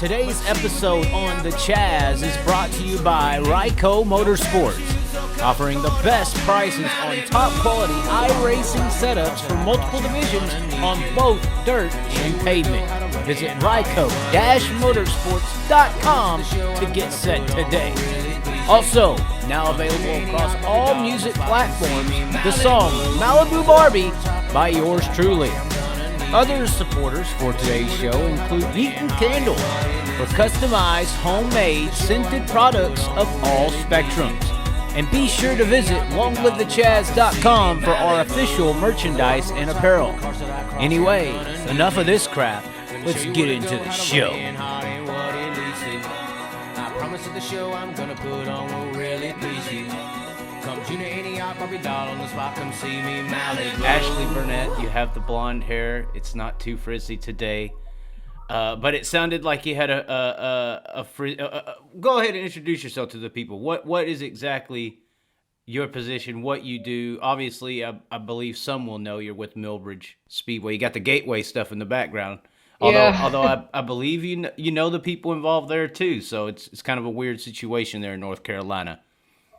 Today's episode on the Chaz is brought to you by Ryco Motorsports, offering the best prices on top quality iRacing setups for multiple divisions on both dirt and pavement. Visit Ryco-Motorsports.com to get set today. Also, now available across all music platforms, the song Malibu Barbie by yours truly. Other supporters for today's show include Eaton Candles for customized, homemade, scented products of all spectrums. And be sure to visit longlivethechaz.com for our official merchandise and apparel. Anyway, enough of this crap. Let's get into the show. I promise that the show I'm gonna put on will really please you. Come Junior Antioch, Barbie doll on the spot, come see me, Malibu. Ashley Burnett, you have the blonde hair. It's not too frizzy today. But it sounded like you had a go ahead and introduce yourself to the people. What is exactly your position, what you do? Obviously, I believe some will know you're with Millbridge Speedway. You got the Gateway stuff in the background. Although I believe you know the people involved there too, so it's kind of a weird situation there in North Carolina.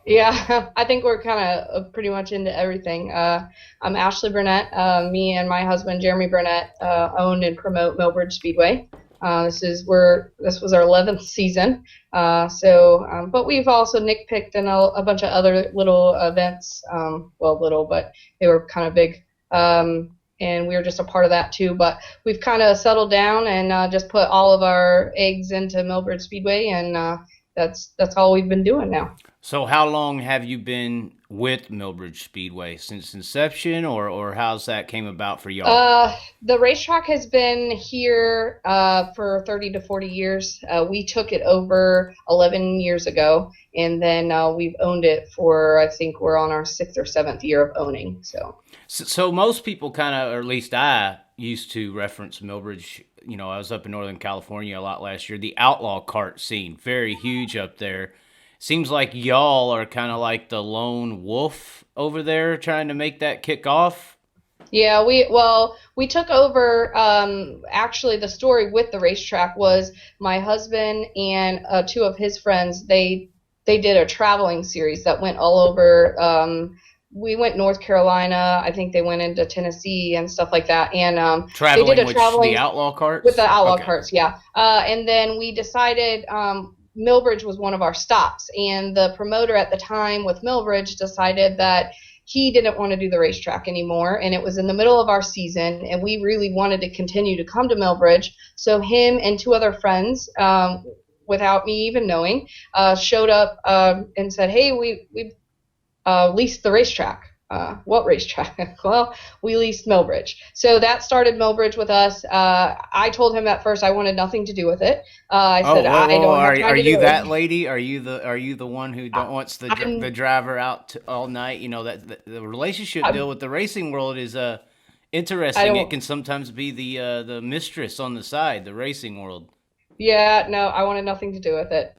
Yeah, I think we're kind of pretty much into everything. I'm Ashley Burnett. Me and my husband Jeremy Burnett own and promote Millbridge Speedway. This was our 11th season. But we've also nickpicked in a bunch of other little events. But they were kind of big. And we were just a part of that too. But we've kind of settled down and just put all of our eggs into Millbridge Speedway, and that's all we've been doing now. So how long have you been with Millbridge Speedway? Since inception, or how's that came about for y'all? The racetrack has been here for 30 to 40 years. We took it over 11 years ago, and then we've owned it for, I think we're on our 6th or 7th year of owning. So most people kind of, or at least I used to reference Millbridge. You know, I was up in Northern California a lot last year. The Outlaw Cart scene, very huge up there. Seems like y'all are kind of like the lone wolf over there trying to make that kick off. Yeah, we took over. Actually, the story with the racetrack was my husband and two of his friends. They did a traveling series that went all over. We went North Carolina. I think they went into Tennessee and stuff like that. And traveling, they did the Outlaw Carts? With the Outlaw Carts, yeah. And then we decided Millbridge was one of our stops. And the promoter at the time with Millbridge decided that he didn't want to do the racetrack anymore. And it was in the middle of our season, and we really wanted to continue to come to Millbridge. So him and two other friends, without me even knowing, showed up and said, hey, we leased the racetrack. What racetrack? Well, we leased Millbridge. So that started Millbridge with us. I told him at first I wanted nothing to do with it. I said, I don't have time to do it. Are you that lady? Are you the one who wants the driver out all night? You know, that the relationship deal with the racing world is interesting. It can sometimes be the mistress on the side, the racing world. Yeah, no, I wanted nothing to do with it.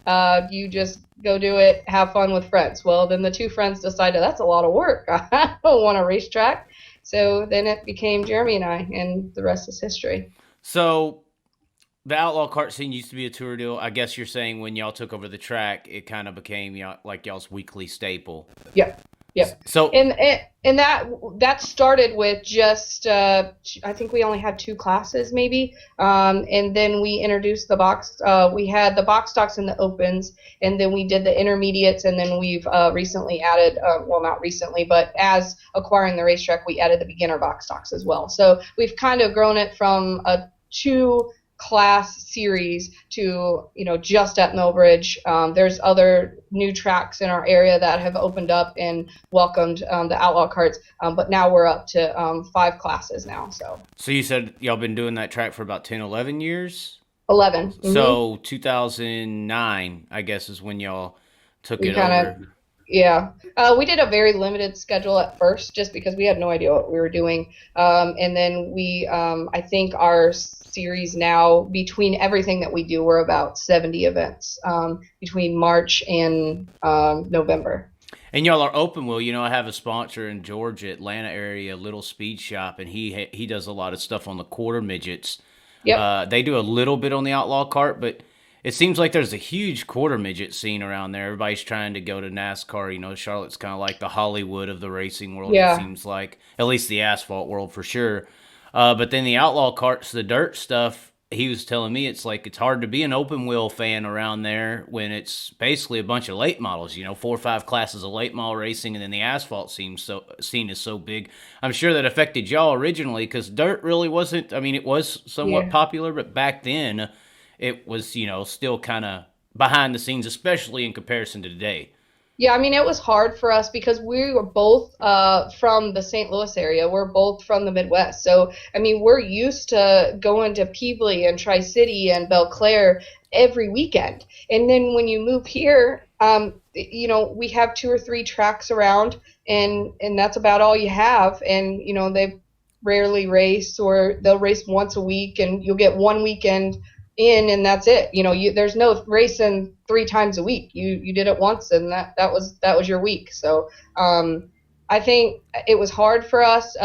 You just go do it, have fun with friends. Well, then the two friends decided that's a lot of work. I don't want a racetrack. So then it became Jeremy and I, and the rest is history. So the Outlaw Cart scene used to be a tour deal. I guess you're saying when y'all took over the track, it kind of became like y'all's weekly staple. Yep. So and that started with just I think we only had 2 classes maybe, and then we introduced the box. We had the box stocks and the opens, and then we did the intermediates, and then we've recently added not recently, but as acquiring the racetrack, we added the beginner box stocks as well. So we've kind of grown it from a 2-class series to, just at Millbridge. There's other new tracks in our area that have opened up and welcomed the Outlaw Carts, but now we're up to 5 classes now. So you said y'all been doing that track for about 10, 11 years? 11. Mm-hmm. So 2009, I guess, is when y'all took it over. Yeah. We did a very limited schedule at first just because we had no idea what we were doing. And then we, I think our series now, between everything that we do, we're about 70 events between March and November. And y'all are open wheel. I have a sponsor in Georgia, Atlanta area, Little Speed Shop, and he does a lot of stuff on the quarter midgets. Yep. They do a little bit on the Outlaw Cart, but it seems like there's a huge quarter midget scene around there. Everybody's trying to go to NASCAR. You know, Charlotte's kind of like the Hollywood of the racing world, it seems like. At least the asphalt world for sure. But then the Outlaw Carts, the dirt stuff, he was telling me it's hard to be an open wheel fan around there when it's basically a bunch of late models, 4 or 5 classes of late model racing, and then the asphalt scene is so big. I'm sure that affected y'all originally because dirt really wasn't, it was somewhat popular, but back then it was, still kind of behind the scenes, especially in comparison to today. Yeah, it was hard for us because we were both from the St. Louis area. We're both from the Midwest. So, we're used to going to Peebly and Tri-City and Belle Claire every weekend. And then when you move here, we have 2 or 3 tracks around, and that's about all you have. And, they rarely race, or they'll race once a week, and you'll get one weekend in, and that's it. There's no racing 3 times a week. You did it once, and that was your week. So I think it was hard for us.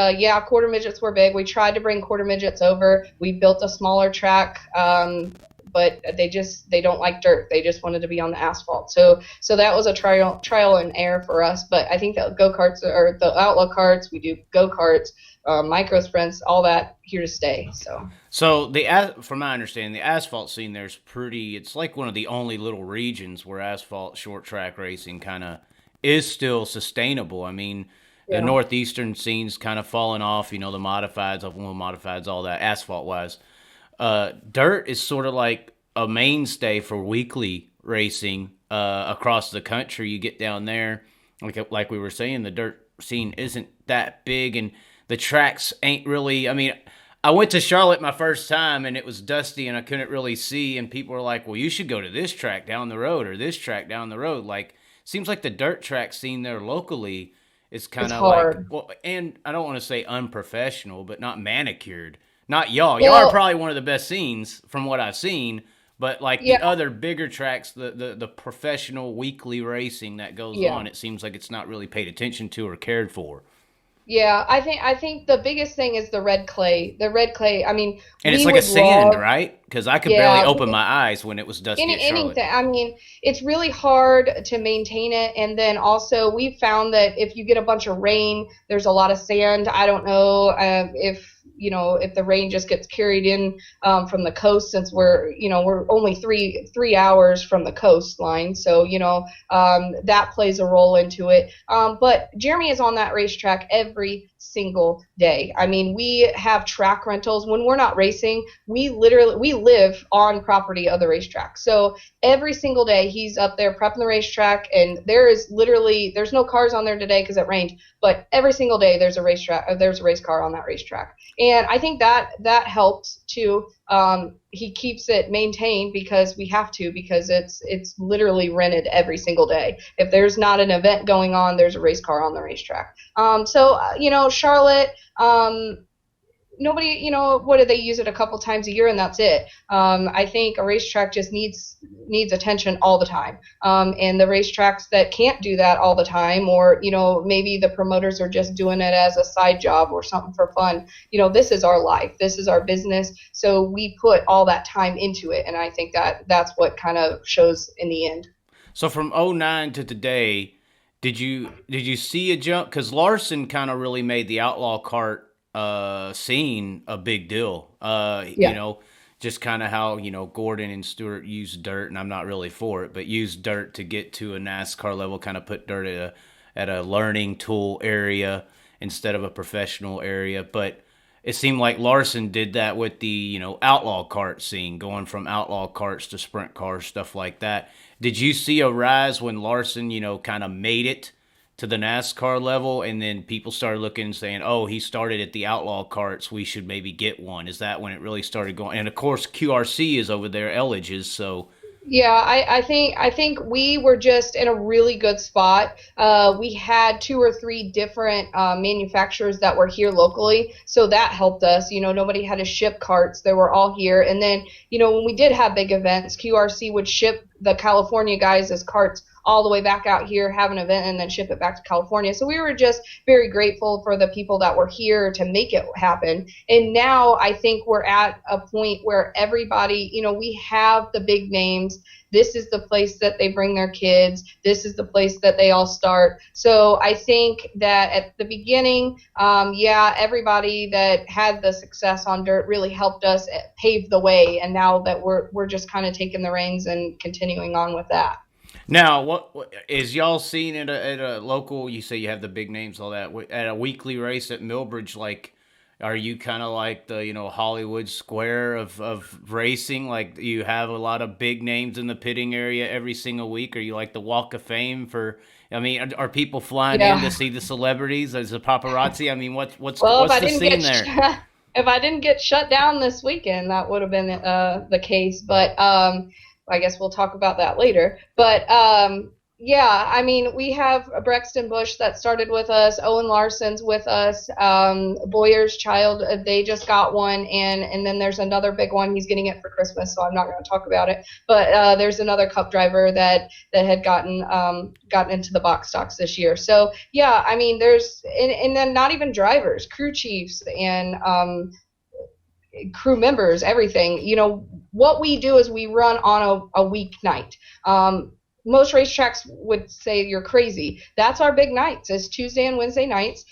Quarter midgets were big. We tried to bring quarter midgets over. We built a smaller track, but they don't like dirt. They just wanted to be on the asphalt. So that was a trial and error for us. But I think that go-karts, or the Outlaw Carts, we do go-karts, micro sprints, all that here to stay. So from my understanding, the asphalt scene there's it's like one of the only little regions where asphalt short track racing kind of is still sustainable. The northeastern scene's kind of fallen off, the modifieds, open wheel modifieds, all that asphalt wise. Dirt is sort of like a mainstay for weekly racing across the country. You get down there, like we were saying, the dirt scene isn't that big, and the tracks ain't really, I went to Charlotte my first time, and it was dusty, and I couldn't really see, and people were like, well, you should go to this track down the road, or this track down the road. Seems like the dirt track scene there locally is kind of and I don't want to say unprofessional, but not manicured. Not y'all. Y'all are probably one of the best scenes from what I've seen, but the other bigger tracks, the professional weekly racing that goes on, it seems like it's not really paid attention to or cared for. Yeah, I think the biggest thing is the red clay. The red clay, and it's like a sand, right? Because I could barely open my eyes when it was dusty at Charlotte. It's really hard to maintain it, and then also we found that if you get a bunch of rain, there's a lot of sand. I don't know if the rain just gets carried in from the coast, since we're only three hours from the coastline. So, that plays a role into it. But Jeremy is on that racetrack every single day. We have track rentals. When we're not racing, we live on property of the racetrack. So every single day he's up there prepping the racetrack, and there's no cars on there today because it rained, but every single day there's a race car on that racetrack. And I think that helps too. He keeps it maintained because we have to, because it's literally rented every single day. If there's not an event going on, there's a race car on the racetrack. Charlotte, nobody, what do they use it a couple times a year, and that's it. I think a racetrack just needs attention all the time. And the racetracks that can't do that all the time, or, maybe the promoters are just doing it as a side job or something for fun. This is our life. This is our business. So we put all that time into it. And I think that's what kind of shows in the end. So from 2009 to today, did you see a jump? Because Larson kind of really made the Outlaw Cart scene a big deal. Just kind of how, Gordon and Stewart used dirt, and I'm not really for it, but used dirt to get to a NASCAR level, kind of put dirt at a learning tool area instead of a professional area. But it seemed like Larson did that with the, Outlaw Cart scene, going from Outlaw Carts to sprint cars, stuff like that. Did you see a rise when Larson, kind of made it to the NASCAR level, and then people started looking and saying, oh, he started at the Outlaw Carts, we should maybe get one? Is that when it really started going? And of course QRC is over there, Elliott is, so Yeah, I think we were just in a really good spot. We had 2 or 3 different manufacturers that were here locally, so that helped us. Nobody had to ship carts; they were all here. And then, when we did have big events, QRC would ship the California guys as carts all the way back out here, have an event, and then ship it back to California. So we were just very grateful for the people that were here to make it happen. And now I think we're at a point where everybody, you know, we have the big names. This is the place that they bring their kids. This is the place that they all start. So I think that at the beginning, everybody that had the success on dirt really helped us pave the way. And now that we're just kind of taking the reins and continuing on with that. Now, what is y'all seen at a local? You say you have the big names, all that, at a weekly race at Millbridge. Like, are you kind of like the Hollywood Square of racing? Like, you have a lot of big names in the pitting area every single week. Are you like the Walk of Fame for? I mean, are people flying in to see the celebrities as a paparazzi? I mean, what's the scene there? If I didn't get shut down this weekend, that would have been the case. But I guess we'll talk about that later. But I mean, we have Brexton Bush that started with us, Owen Larson's with us, Boyer's Child, they just got one, and then there's another big one. He's getting it for Christmas, so I'm not going to talk about it. But there's another Cup driver that had gotten into the box stocks this year. So yeah, I mean, there's and then not even drivers, crew chiefs and crew members, everything. You know, what we do is we run on a weeknight. Most racetracks would say you're crazy. That's our big nights. It's Tuesday and Wednesday nights.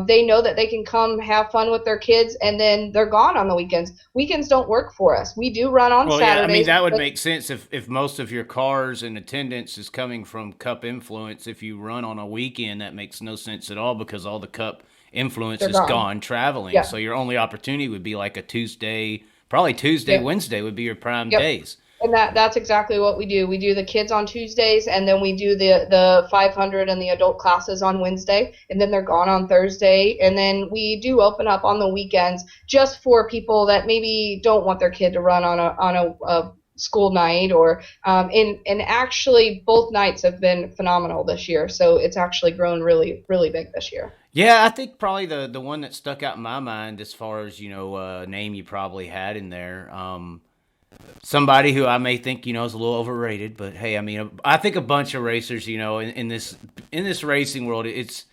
They know that they can come have fun with their kids, and then they're gone on the weekends. Weekends don't work for us. We do run on Saturdays. Yeah, I mean, that would make sense if most of your cars and attendance is coming from Cup influence. If you run on a weekend, that makes no sense at all because all the Cup influence is gone traveling. Yeah. So your only opportunity would be like a Tuesday, probably Tuesday, Wednesday would be your prime days. And that's exactly what we do. We do the kids on Tuesdays, and then we do the 500 and the adult classes on Wednesday, and then they're gone on Thursday. And then we do open up on the weekends just for people that maybe don't want their kid to run on a school night, or and actually both nights have been phenomenal this year. So it's actually grown really, really big this year. Yeah, I think probably the one that stuck out in my mind as far as, name you probably had in there, somebody who I may think, is a little overrated, but hey, I mean, I think a bunch of racers, in this racing world, it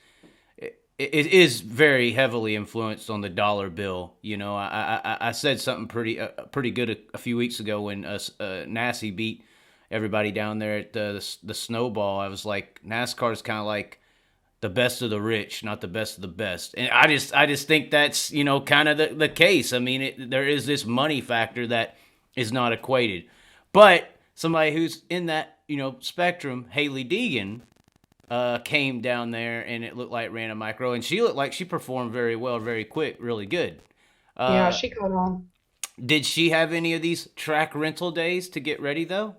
is very heavily influenced on the dollar bill. I said something pretty good a few weeks ago when NASCAR beat everybody down there at the Snowball. I was like, NASCAR is kind of like the best of the rich, not the best of the best. And I just think that's, kind of the case. I mean, there is this money factor that is not equated. But somebody who's in that, spectrum, Hailie Deegan, came down there, and it looked like ran a micro, and she looked like she performed very well, very quick, really good. Yeah, she got on. Did she have any of these track rental days to get ready, though?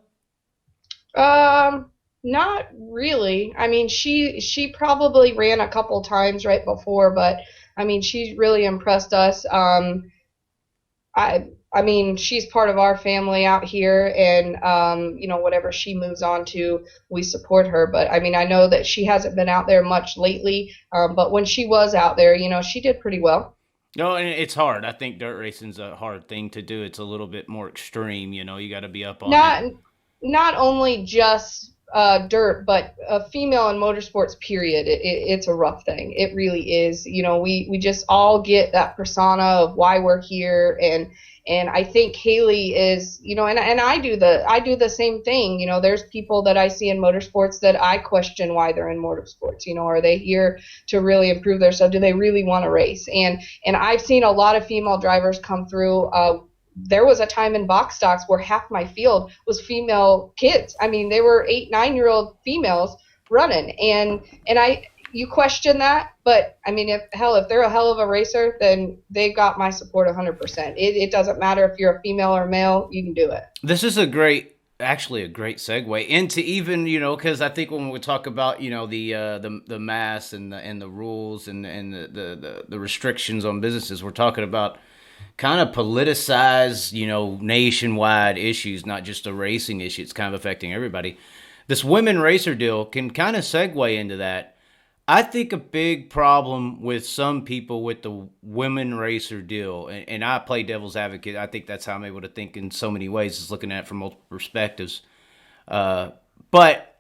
Not really. I mean, she probably ran a couple times right before, but I mean, she really impressed us. I mean, she's part of our family out here, and, whatever she moves on to, we support her. But, I mean, I know that she hasn't been out there much lately, but when she was out there, she did pretty well. No, and it's hard. I think dirt racing's a hard thing to do. It's a little bit more extreme, you got to be up on it. Not only just dirt, but female in motorsports, period. It's a rough thing. It really is. We just all get that persona of why we're here, and I think Hayley is, and I do the same thing. There's people that I see in motorsports that I question why they're in motorsports. Are they here to really improve themselves? Do they really want to race? And I've seen a lot of female drivers come through. There was a time in box stocks where half my field was female kids. I mean, they were 8-9-year-old females running, and you question that, but I mean, if they're a hell of a racer, then they've got my support 100%. It doesn't matter if you're a female or male, you can do it. This is a great segue into even, because I think when we talk about, the mass and the rules and the restrictions on businesses, we're talking about kind of politicized, nationwide issues, not just a racing issue. It's kind of affecting everybody. This women racer deal can kind of segue into that. I think a big problem with some people with the women racer deal, and I play devil's advocate, I think that's how I'm able to think in so many ways, is looking at it from multiple perspectives. But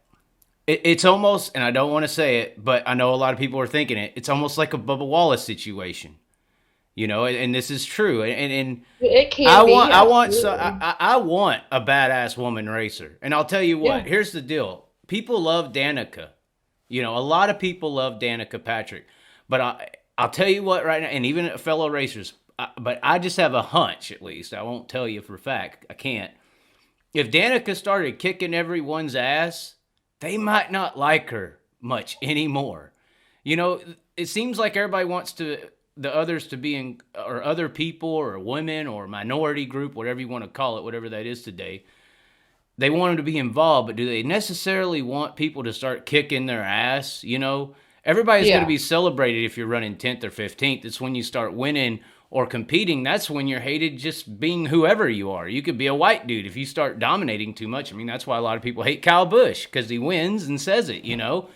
it's almost, and I don't want to say it, but I know a lot of people are thinking it. It's almost like a Bubba Wallace situation, you know, and this is true. And it can I be. I want a badass woman racer, and I'll tell you what. Yeah. Here's the deal: people love Danica. You know, a lot of people love Danica Patrick, but I'll tell you what right now, and even fellow racers. But I just have a hunch, at least. I won't tell you for a fact. I can't. If Danica started kicking everyone's ass, they might not like her much anymore. You know, it seems like everybody wants the others to be in, or other people, or women, or minority group, whatever you want to call it, whatever that is today. They want them to be involved, but do they necessarily want people to start kicking their ass? You know, everybody's going to be celebrated if you're running 10th or 15th. It's when you start winning or competing, that's when you're hated just being whoever you are. You could be a white dude if you start dominating too much. I mean, that's why a lot of people hate Kyle Busch, because he wins and says it, you know.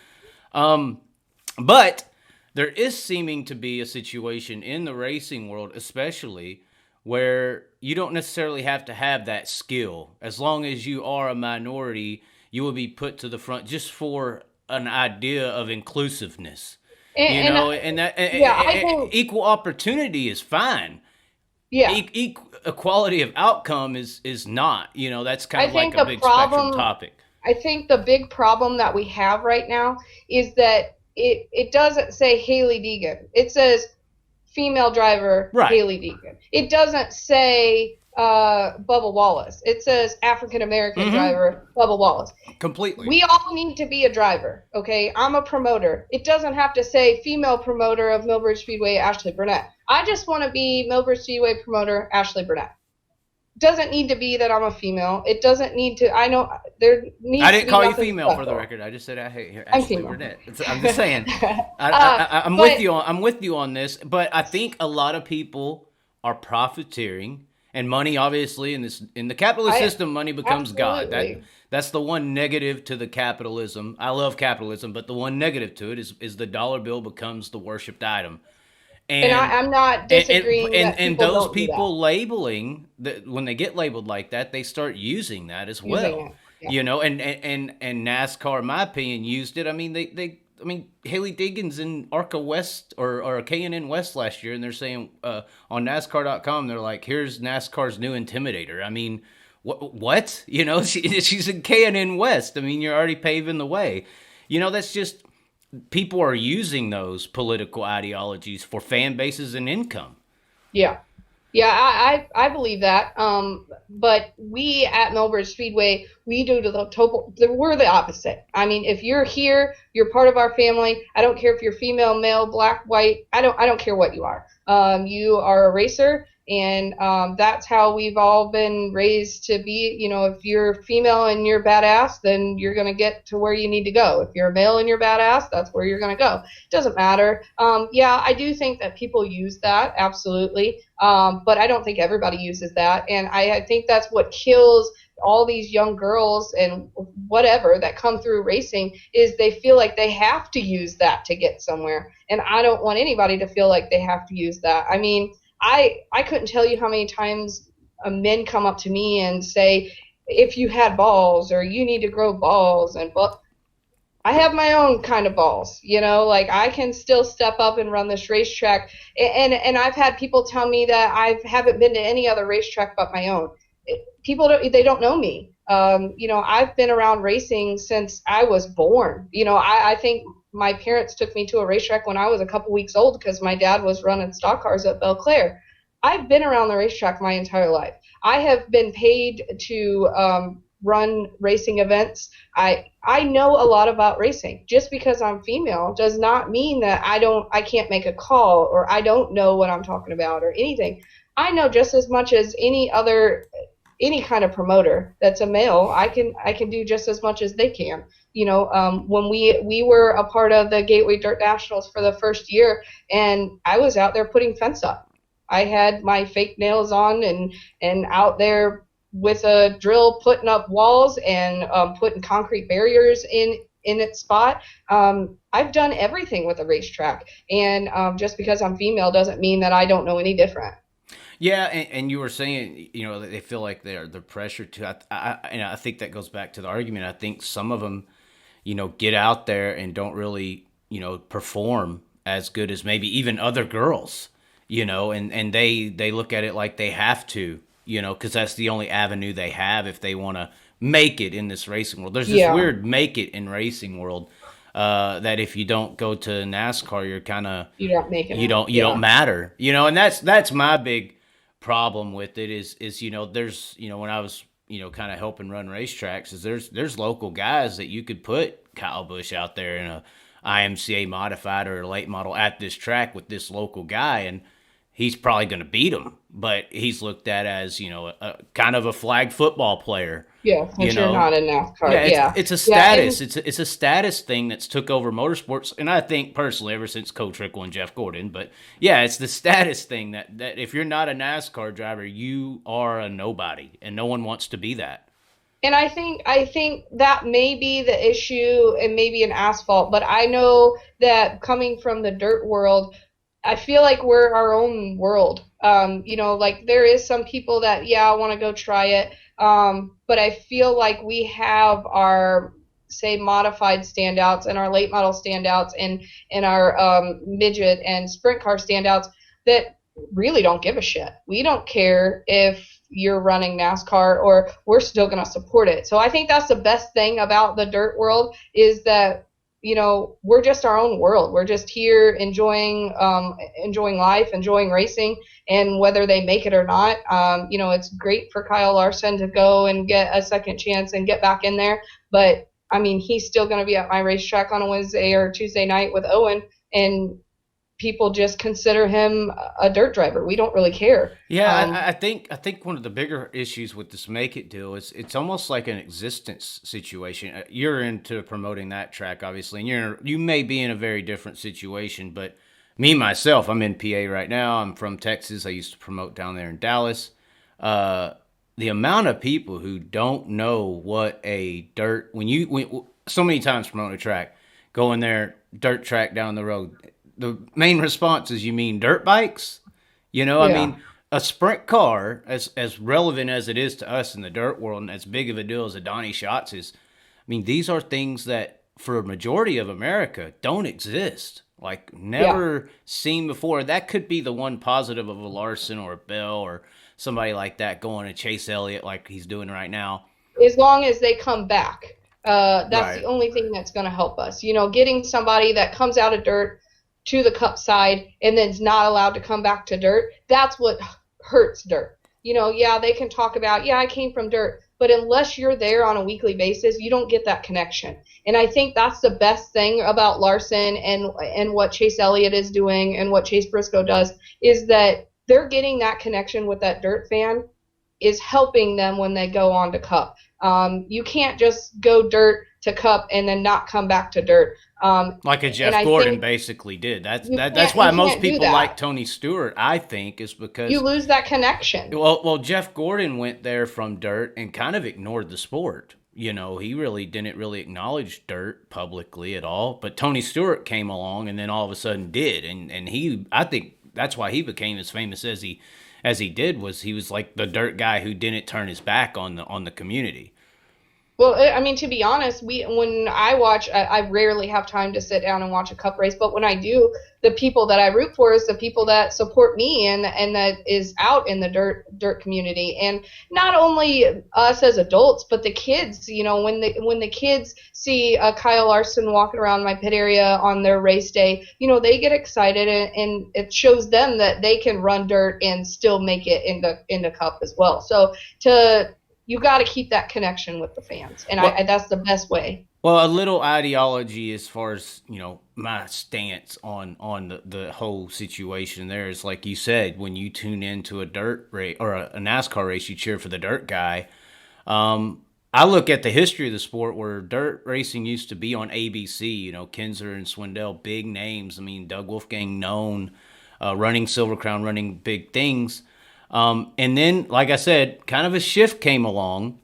But there is seeming to be a situation in the racing world, especially, where you don't necessarily have to have that skill. As long as you are a minority, you will be put to the front just for an idea of inclusiveness. I think equal opportunity is fine. Yeah, equality of outcome is not. You know, that's kind of like a big spectrum topic. I think the big problem that we have right now is that it doesn't say Hailie Deegan. It says female driver Hailie Deegan. It doesn't say Bubba Wallace. It says African American driver Bubba Wallace. Completely. We all need to be a driver, okay? I'm a promoter. It doesn't have to say female promoter of Millbridge Speedway Ashley Burnett. I just want to be Millbridge Speedway promoter Ashley Burnett. Doesn't need to be that I'm a female. It doesn't need to. I know there needs. I didn't call you female special. For the record. I just said I hate Ashley Burnett. I'm just saying. I'm with you on this, but I think a lot of people are profiteering. And money, obviously, in the capitalist system, money becomes God. That's the one negative to the capitalism. I love capitalism, but the one negative to it is the dollar bill becomes the worshipped item. And I'm not disagreeing. And those people labeling when they get labeled like that, they start using that as well. Yeah. You know, and NASCAR, in my opinion, used it. I mean, I mean, Hailey Deegan's in ARCA West or K&N West last year, and they're saying on NASCAR.com, they're like, here's NASCAR's new Intimidator. I mean, what? You know, she's in K&N West. I mean, you're already paving the way. You know, that's just, people are using those political ideologies for fan bases and income. Yeah. Yeah, I believe that. But we at Millbridge Speedway, we're the opposite. I mean, if you're here, you're part of our family. I don't care if you're female, male, black, white. I don't care what you are. You are a racer, and that's how we've all been raised to be. You know, if you're female and you're badass, then you're going to get to where you need to go. If you're a male and you're badass, that's where you're going to go. It doesn't matter. Yeah, I do think that people use that, absolutely. But I don't think everybody uses that. And I think that's what kills all these young girls and whatever that come through racing, is they feel like they have to use that to get somewhere. And I don't want anybody to feel like they have to use that. I mean, I couldn't tell you how many times men come up to me and say, if you had balls, or you need to grow balls. But I have my own kind of balls, you know, like I can still step up and run this racetrack. And I've had people tell me that I haven't been to any other racetrack but my own. People don't know me. You know, I've been around racing since I was born. You know, I think my parents took me to a racetrack when I was a couple weeks old because my dad was running stock cars at Belle Claire. I've been around the racetrack my entire life. I have been paid to run racing events. I know a lot about racing. Just because I'm female does not mean that I can't make a call, or I don't know what I'm talking about or anything. I know just as much as any kind of promoter that's a male. I can do just as much as they can. You know, when we were a part of the Gateway Dirt Nationals for the first year, and I was out there putting fence up. I had my fake nails on and out there with a drill putting up walls and putting concrete barriers in its spot. I've done everything with a racetrack, and just because I'm female doesn't mean that I don't know any different. Yeah, and you were saying, they feel like they're pressure to. And I think that goes back to the argument. I think some of them, get out there and don't really, perform as good as maybe even other girls, and they look at it like they have to, because that's the only avenue they have if they want to make it in this racing world. There's this weird make it in racing world. That if you don't go to NASCAR, you're kind of you don't make it. You don't matter, and that's my big problem with it is there's when I was kind of helping run racetracks is there's local guys that you could put Kyle Busch out there in a IMCA modified or a late model at this track with this local guy, and he's probably going to beat him, but he's looked at as a kind of a flag football player. Yeah, since you're not in NASCAR. It's a status. It's a status thing that's took over motorsports, and I think personally, ever since Cotrickle and Jeff Gordon. But yeah, it's the status thing that if you're not a NASCAR driver, you are a nobody, and no one wants to be that. And I think that may be the issue, and maybe in asphalt. But I know that coming from the dirt world, I feel like we're our own world. Like there is some people that I want to go try it. But I feel like we have our, say, modified standouts and our late model standouts and our midget and sprint car standouts that really don't give a shit. We don't care if you're running NASCAR, or we're still going to support it. So I think that's the best thing about the dirt world is that, we're just our own world. We're just here enjoying life, enjoying racing, and whether they make it or not, it's great for Kyle Larson to go and get a second chance and get back in there. But I mean, he's still going to be at my racetrack on a Wednesday or Tuesday night with Owen, and people just consider him a dirt driver. We don't really care. Yeah, I think one of the bigger issues with this make it deal is it's almost like an existence situation. You're into promoting that track, obviously, and you may be in a very different situation. But me myself, I'm in PA right now. I'm from Texas. I used to promote down there in Dallas. The amount of people who don't know what a dirt when so many times promoting a track, go in there, dirt track down the road. The main response is, you mean dirt bikes? I mean, a sprint car, as relevant as it is to us in the dirt world and as big of a deal as a Donnie Schatz is, I mean, these are things that for a majority of America don't exist. Like never seen before. That could be the one positive of a Larson or a Bell or somebody like that going to chase Elliott like he's doing right now. As long as they come back. That's the only thing that's going to help us. Getting somebody that comes out of dirt to the cup side and then is not allowed to come back to dirt, that's what hurts dirt. They can talk about, I came from dirt, but unless you're there on a weekly basis, you don't get that connection. And I think that's the best thing about Larson and what Chase Elliott is doing and what Chase Briscoe does is that they're getting that connection with that dirt fan is helping them when they go on to cup. You can't just go dirt to cup and then not come back to dirt. Like a Jeff Gordon basically did. That's why most people like Tony Stewart, I think, is because you lose that connection. Well, Jeff Gordon went there from dirt and kind of ignored the sport. He really didn't really acknowledge dirt publicly at all. But Tony Stewart came along and then all of a sudden did, and I think that's why he became as famous as he did. Was he was like the dirt guy who didn't turn his back on the community. Well, I mean, to be honest, when I watch, I rarely have time to sit down and watch a cup race. But when I do, the people that I root for is the people that support me and that is out in the dirt community. And not only us as adults, but the kids. When the kids see Kyle Larson walking around my pit area on their race day, they get excited, and it shows them that they can run dirt and still make it into cup as well. So you got to keep that connection with the fans, and that's the best way. Well, a little ideology as far as my stance on the whole situation there is, like you said, when you tune into a dirt race or a NASCAR race, you cheer for the dirt guy. I look at the history of the sport where dirt racing used to be on ABC. Kinzer and Swindell, big names. I mean, Doug Wolfgang known, running Silver Crown, running big things. And then, like I said, kind of a shift came along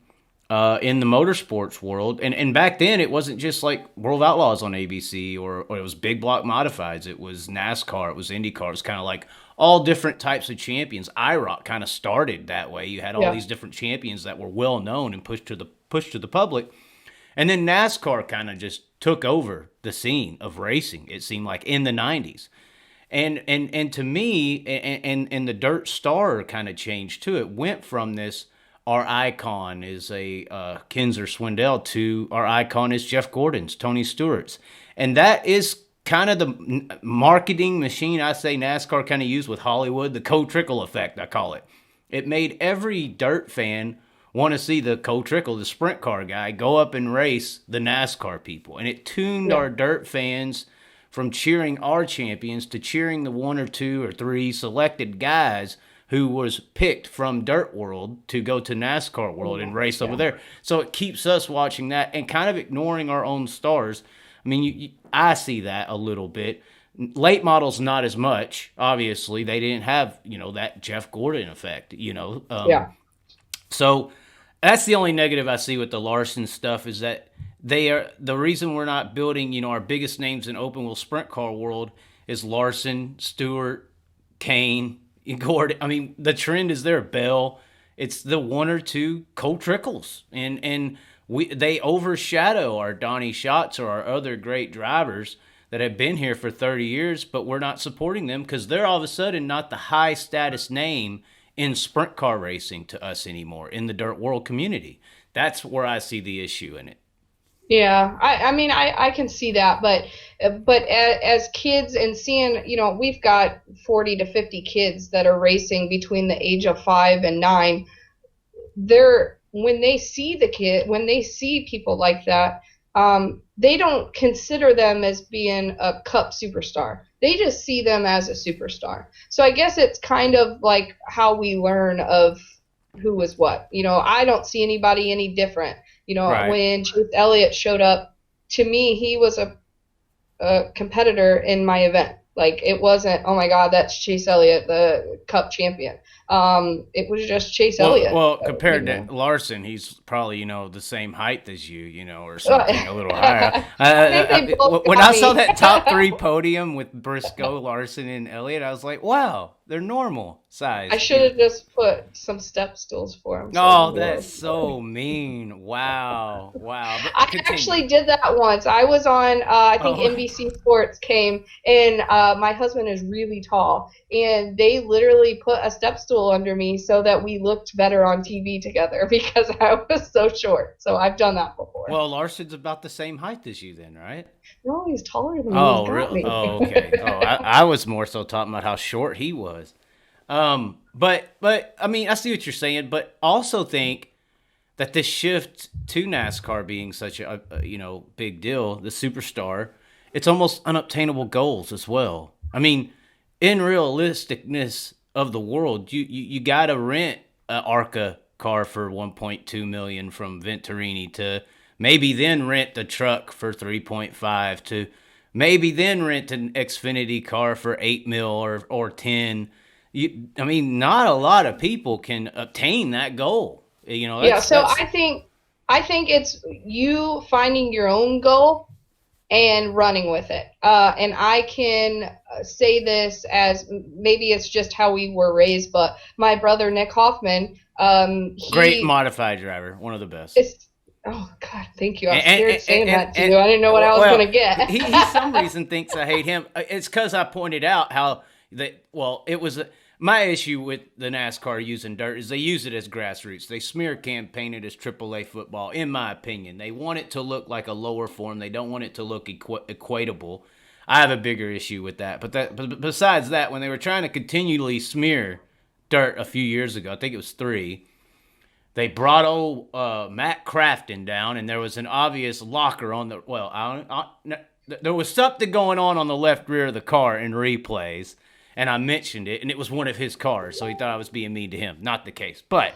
in the motorsports world. And back then, it wasn't just like World Outlaws on ABC or it was big block modifieds. It was NASCAR. It was IndyCar. It was kind of like all different types of champions. IROC kind of started that way. You had all these different champions that were well known and pushed to the public. And then NASCAR kind of just took over the scene of racing, it seemed like, in the 90s. And to me, and the Dirt Star kind of changed too. It went from this, our icon is a Kinzer Swindell, to our icon is Jeff Gordon's, Tony Stewart's. And that is kind of the marketing machine I say NASCAR kind of used with Hollywood, the Cotrickle Effect, I call it. It made every dirt fan want to see the Cotrickle, the sprint car guy, go up and race the NASCAR people. And it tuned our dirt fans from cheering our champions to cheering the 1 or 2 or 3 selected guys who was picked from Dirt World to go to NASCAR World and race over there. So it keeps us watching that and kind of ignoring our own stars. I mean, I see that a little bit. Late models, not as much. Obviously, they didn't have, that Jeff Gordon effect, So that's the only negative I see with the Larson stuff, is that they are the reason we're not building, our biggest names in open wheel sprint car world is Larson, Stewart, Kane, Gordon. I mean, the trend is there. Bell. It's the 1 or 2 Cotrickles, and they overshadow our Donnie Schatz or our other great drivers that have been here for 30 years, but we're not supporting them because they're all of a sudden not the high status name in sprint car racing to us anymore in the dirt world community. That's where I see the issue in it. Yeah, I mean, I can see that, but as kids and seeing, we've got 40 to 50 kids that are racing between the age of 5 and 9. When they see people like that, they don't consider them as being a cup superstar. They just see them as a superstar. So I guess it's kind of like how we learn of who was what. I don't see anybody any different. Right. When Chase Elliott showed up, to me, he was a competitor in my event. Like, it wasn't, oh my God, that's Chase Elliott, the Cup champion. It was just Chase Elliott. Well, compared to Larson, he's probably, the same height as you, or something a little higher. When I saw that top 3 podium with Briscoe, Larson, and Elliott, I was like, wow, they're normal size. I should have just put some step stools for him. Oh, that's so mean. Wow. I actually did that once. I was on, I think NBC Sports came, and my husband is really tall, and they literally put a step stool under me so that we looked better on TV together because I was so short. So I've done that before. Well, Larson's about the same height as you then, right? No, he's taller than me. Oh, really? Oh, okay. I was more so talking about how short he was. But I mean, I see what you're saying, but also think that this shift to NASCAR being such a big deal, the superstar, it's almost unobtainable goals as well. I mean, in realisticness of the world, you got to rent an ARCA car for $1.2 million from Venturini to maybe then rent the truck for $3.5 to maybe then rent an Xfinity car for $8 million or $10. I mean, not a lot of people can obtain that goal. So I think it's you finding your own goal and running with it. And I can say this as maybe it's just how we were raised, but my brother Nick Hoffman, great modified driver, one of the best. Oh God, thank you. I was scared saying that to you. I didn't know what I was going to get. he some reason thinks I hate him. It's because I pointed out how it was my issue with the NASCAR using dirt is they use it as grassroots. They smear campaign it as AAA football, in my opinion. They want it to look like a lower form. They don't want it to look equatable. I have a bigger issue with that. But besides that, when they were trying to continually smear dirt a few years ago, I think it was 3, they brought old Matt Crafton down, and there was an obvious locker on the there was something going on the left rear of the car in replays. And I mentioned it, and it was one of his cars, so he thought I was being mean to him. Not the case. But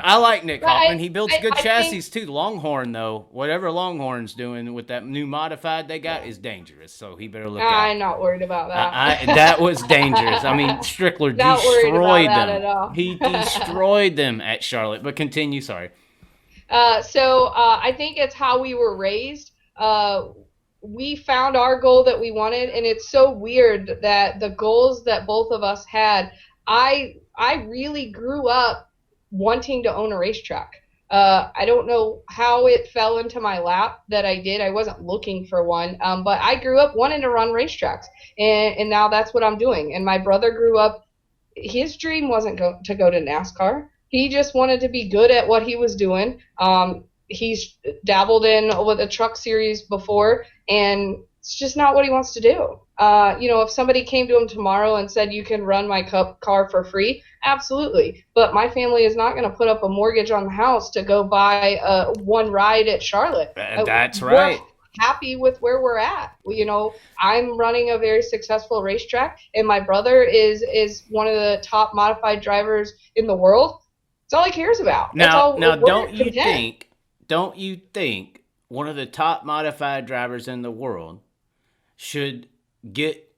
I like Nick Hoffman. He builds good chassis, too. Longhorn, though, whatever Longhorn's doing with that new modified they got is dangerous, so he better look out. I'm not worried about that. That was dangerous. I mean, Strickler destroyed them. He destroyed them at Charlotte. But continue, sorry. So I think it's how we were raised. we found our goal that we wanted, and it's so weird that the goals that both of us had, I really grew up wanting to own a racetrack. I don't know how it fell into my lap that I did. I wasn't looking for one, but I grew up wanting to run racetracks, and now that's what I'm doing. And my brother grew up, his dream wasn't to go to NASCAR. He just wanted to be good at what he was doing. He's dabbled in with the truck series before, and it's just not what he wants to do. If somebody came to him tomorrow and said, you can run my cup car for free, absolutely. But my family is not going to put up a mortgage on the house to go buy one ride at Charlotte. That's right. We're happy with where we're at. I'm running a very successful racetrack, and my brother is one of the top modified drivers in the world. That's all he cares about. Now, don't you think one of the top modified drivers in the world should get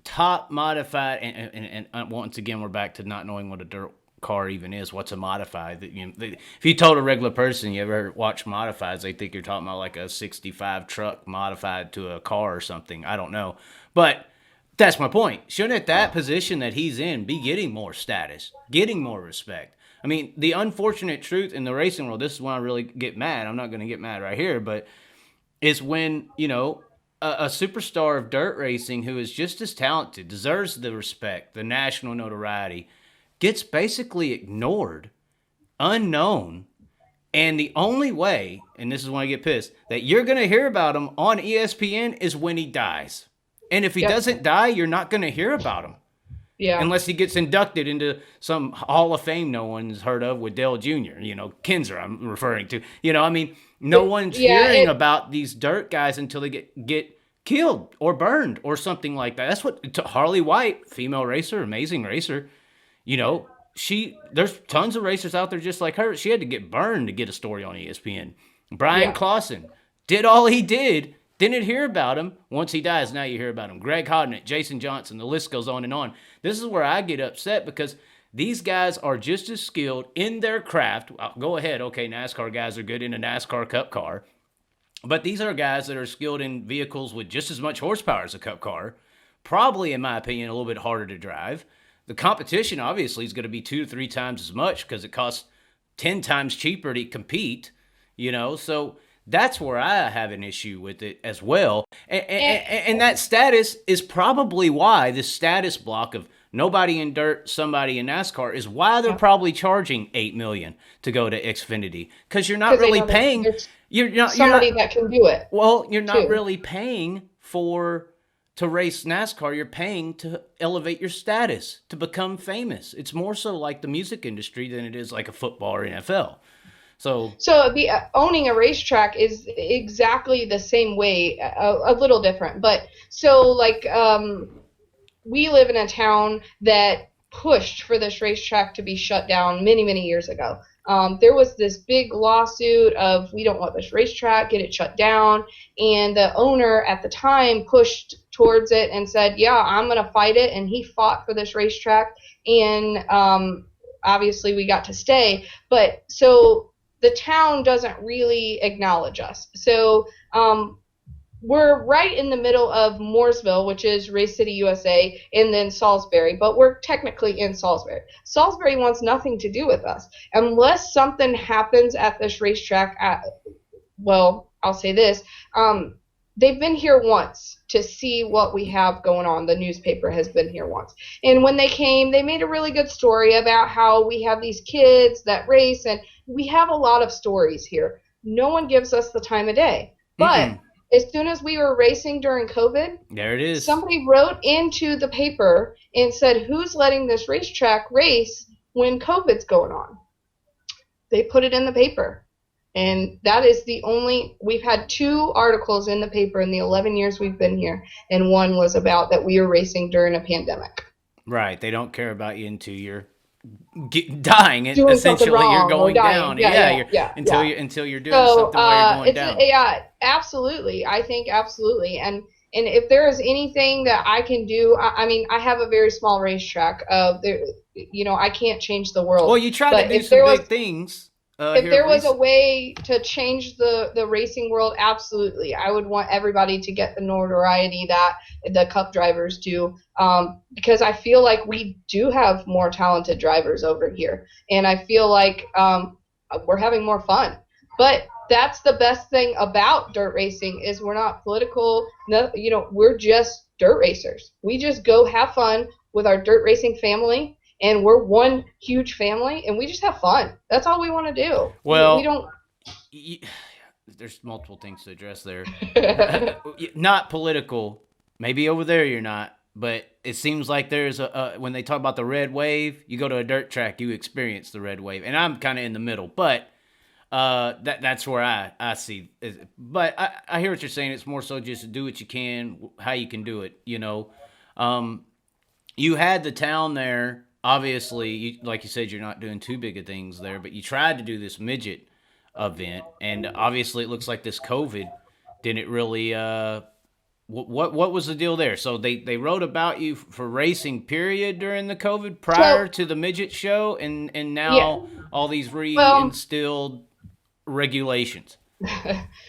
top modified? And once again, we're back to not knowing what a dirt car even is. What's a modified? If you told a regular person you ever watch modifieds, they think you're talking about like a 65 truck modified to a car or something. I don't know. But that's my point. Shouldn't at that position that he's in be getting more status, getting more respect? I mean, the unfortunate truth in the racing world, this is when I really get mad. I'm not going to get mad right here, but is when, a superstar of dirt racing who is just as talented, deserves the respect, the national notoriety, gets basically ignored, unknown, and the only way, and this is when I get pissed, that you're going to hear about him on ESPN is when he dies. And if he doesn't die, you're not going to hear about him. Yeah. Unless he gets inducted into some Hall of Fame no one's heard of with Dale Jr., Kinzer I'm referring to. No one's hearing about these dirt guys until they get killed or burned or something like that. That's what Harley White, female racer, amazing racer, there's tons of racers out there just like her. She had to get burned to get a story on ESPN. Bryan Krautheim did all he did. Didn't hear about him. Once he dies, now you hear about him. Greg Hodnett, Jason Johnson, the list goes on and on. This is where I get upset because these guys are just as skilled in their craft. Go ahead, okay, NASCAR guys are good in a NASCAR Cup car. But these are guys that are skilled in vehicles with just as much horsepower as a Cup car. Probably, in my opinion, a little bit harder to drive. The competition, obviously, is going to be 2 to 3 times as much because it costs 10 times cheaper to compete, so that's where I have an issue with it as well. And that status is probably why this status block of nobody in dirt, somebody in NASCAR is why they're probably charging $8 million to go to Xfinity, because you're not really paying. You're not that can do it. Well, you're not really paying to race NASCAR. You're paying to elevate your status, to become famous. It's more so like the music industry than it is like a football or NFL. So owning a racetrack is exactly the same way, a little different. But we live in a town that pushed for this racetrack to be shut down many, many years ago. There was this big lawsuit of, we don't want this racetrack, get it shut down. And the owner at the time pushed towards it and said, yeah, I'm going to fight it. And he fought for this racetrack. And obviously we got to stay. But so the town doesn't really acknowledge us. So we're right in the middle of Mooresville, which is Race City, USA, and then Salisbury, but we're technically in Salisbury. Salisbury wants nothing to do with us. Unless something happens at this racetrack, I'll say this, they've been here once to see what we have going on. The newspaper has been here once. And when they came, they made a really good story about how we have these kids that race, and we have a lot of stories here. No one gives us the time of day. But as soon as we were racing during COVID, there it is. Somebody wrote into the paper and said, who's letting this racetrack race when COVID's going on? They put it in the paper. And that is we've had 2 articles in the paper in the 11 years we've been here. And one was about that we were racing during a pandemic. Right. They don't care about you until you're dying, and essentially you're going down. Until you're doing something where you're going down. Yeah, absolutely. I think absolutely. And if there is anything that I can do, I have a very small racetrack. I can't change the world. Well, you try to do some big things. If there was a way to change the racing world, absolutely. I would want everybody to get the notoriety that the Cup drivers do, because I feel like we do have more talented drivers over here, and I feel like we're having more fun. But that's the best thing about dirt racing is we're not political. No, we're just dirt racers. We just go have fun with our dirt racing family. And we're one huge family, and we just have fun. That's all we want to do. Well, we don't. There's multiple things to address there. Not political. Maybe over there you're not, but it seems like there's when they talk about the red wave, you go to a dirt track, you experience the red wave, and I'm kind of in the middle. But that's where I see. But I hear what you're saying. It's more so just do what you can, how you can do it. You had the town there. Obviously, like you said, you're not doing too big of things there, but you tried to do this midget event, and obviously it looks like this COVID didn't really. What was the deal there? So they wrote about you for racing period during the COVID prior to the midget show, and now all these reinstilled regulations.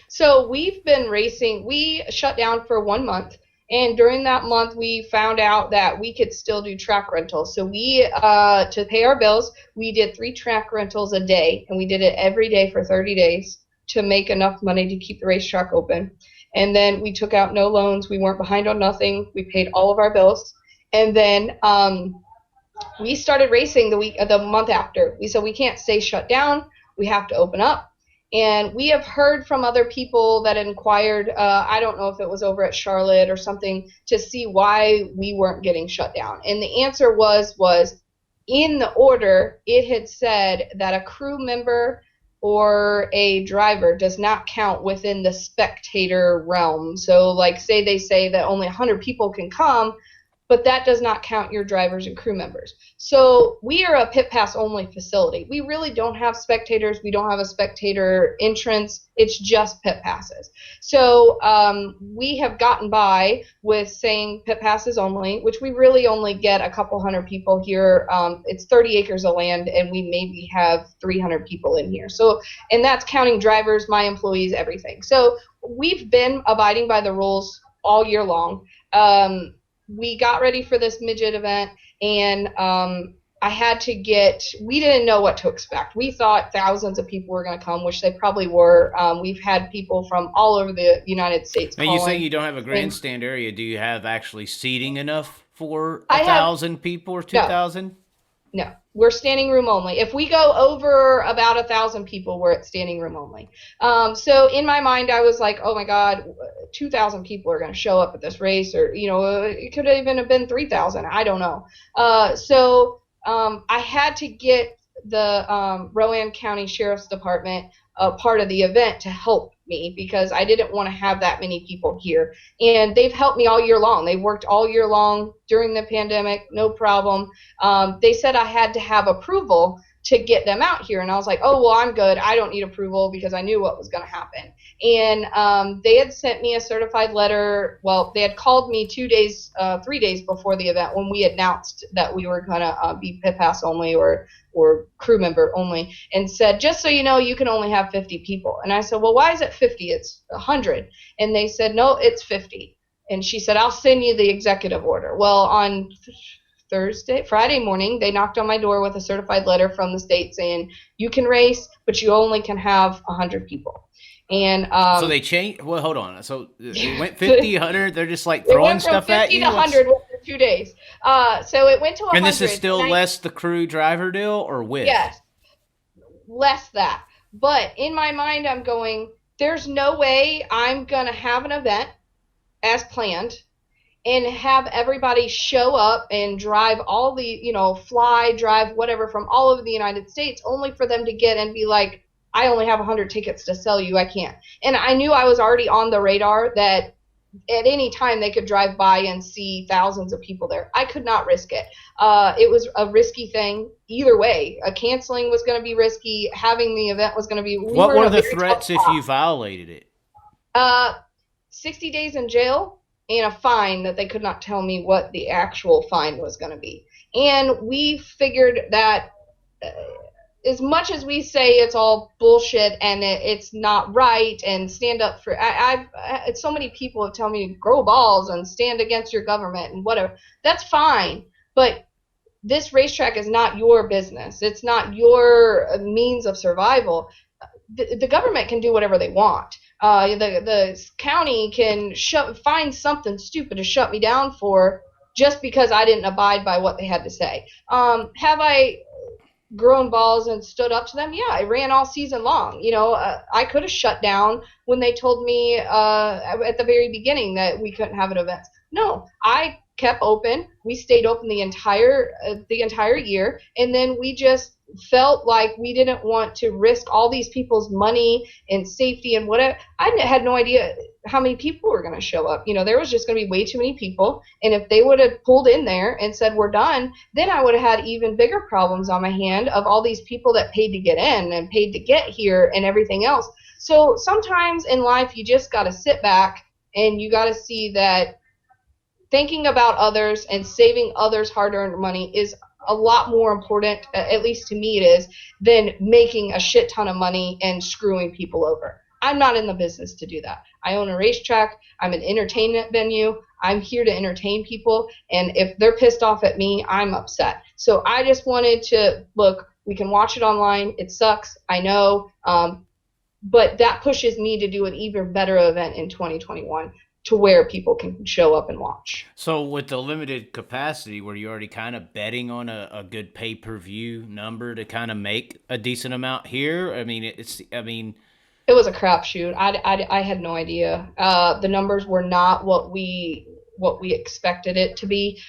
So we've been racing. We shut down for 1 month. And during that month, we found out that we could still do track rentals. So we, to pay our bills, we did 3 track rentals a day, and we did it every day for 30 days to make enough money to keep the racetrack open. And then we took out no loans. We weren't behind on nothing. We paid all of our bills. And then we started racing the month after. We said we can't stay shut down. We have to open up. And we have heard from other people that inquired, I don't know if it was over at Charlotte or something, to see why we weren't getting shut down. And the answer was in the order, it had said that a crew member or a driver does not count within the spectator realm. So, like, they say that only 100 people can come, but that does not count your drivers and crew members. So we are a pit pass only facility. We really don't have spectators. We don't have a spectator entrance. It's just pit passes. So we have gotten by with saying pit passes only, which we really only get a couple hundred people here. It's 30 acres of land, and we maybe have 300 people in here. So, and that's counting drivers, my employees, everything. So we've been abiding by the rules all year long. We got ready for this midget event, and we didn't know what to expect. We thought thousands of people were going to come, which they probably were. We've had people from all over the United States. Now, you say you don't have a grandstand area. Do you have actually seating enough for 1,000 people or 2,000? No, we're standing room only. If we go over about 1,000 people, we're at standing room only. So in my mind, I was like, oh my God, 2,000 people are going to show up at this race, or, it could even have been 3,000. I don't know. So I had to get the Rowan County Sheriff's Department a part of the event to help me, because I didn't want to have that many people here. And they've helped me all year long. They worked all year long during the pandemic, no problem. They said I had to have approval to get them out here. And I was like, oh, well, I'm good. I don't need approval, because I knew what was going to happen. And they had sent me a certified letter. Well, they had called me 3 days before the event when we announced that we were going to be pit pass only or crew member only, and said, just so you know, you can only have 50 people. And I said, well, why is it 50? It's 100. And they said, no, it's 50. And she said, I'll send you the executive order. Well, on Friday morning, they knocked on my door with a certified letter from the state saying, you can race, but you only can have 100 people. And so they changed. Well, hold on. So it went 50, 100. They're just like throwing stuff at you. It went from 50 to 100 within 2 days. So it went to 100. And this is still less the crew driver deal, or with? Yes, less that. But in my mind, I'm going, there's no way I'm gonna have an event as planned and have everybody show up and drive all the, drive whatever from all over the United States, only for them to get and be like, I only have 100 tickets to sell you. I can't. And I knew I was already on the radar that at any time they could drive by and see thousands of people there. I could not risk it. It was a risky thing either way. Canceling was going to be risky. Having the event was going to be. What were the threats if you violated it? 60 days in jail and a fine that they could not tell me what the actual fine was going to be. And we figured that as much as we say it's all bullshit and it's not right and stand up for, so many people have told me to grow balls and stand against your government and whatever. That's fine, but this racetrack is not your business. It's not your means of survival. The government can do whatever they want. The county can find something stupid to shut me down for just because I didn't abide by what they had to say. Have I grown balls and stood up to them? Yeah, I ran all season long. I could have shut down when they told me at the very beginning that we couldn't have an event. No, I kept open. We stayed open the entire year, and then we just felt like we didn't want to risk all these people's money and safety and whatever. I had no idea how many people were going to show up. There was just going to be way too many people, and if they would have pulled in there and said we're done, then I would have had even bigger problems on my hand of all these people that paid to get in and paid to get here and everything else. So sometimes in life you just got to sit back and you got to see that thinking about others and saving others' hard-earned money is a lot more important, at least to me it is, than making a shit ton of money and screwing people over. I'm not in the business to do that. I own a racetrack. I'm an entertainment venue. I'm here to entertain people, and if they're pissed off at me, I'm upset. So I just wanted to, look, we can watch it online. It sucks, I know, but that pushes me to do an even better event in 2021. To where people can show up and watch. So with the limited capacity, were you already kind of betting on a good pay-per-view number to kind of make a decent amount here? I mean, it was a crapshoot. I had no idea. The numbers were not what we expected it to be.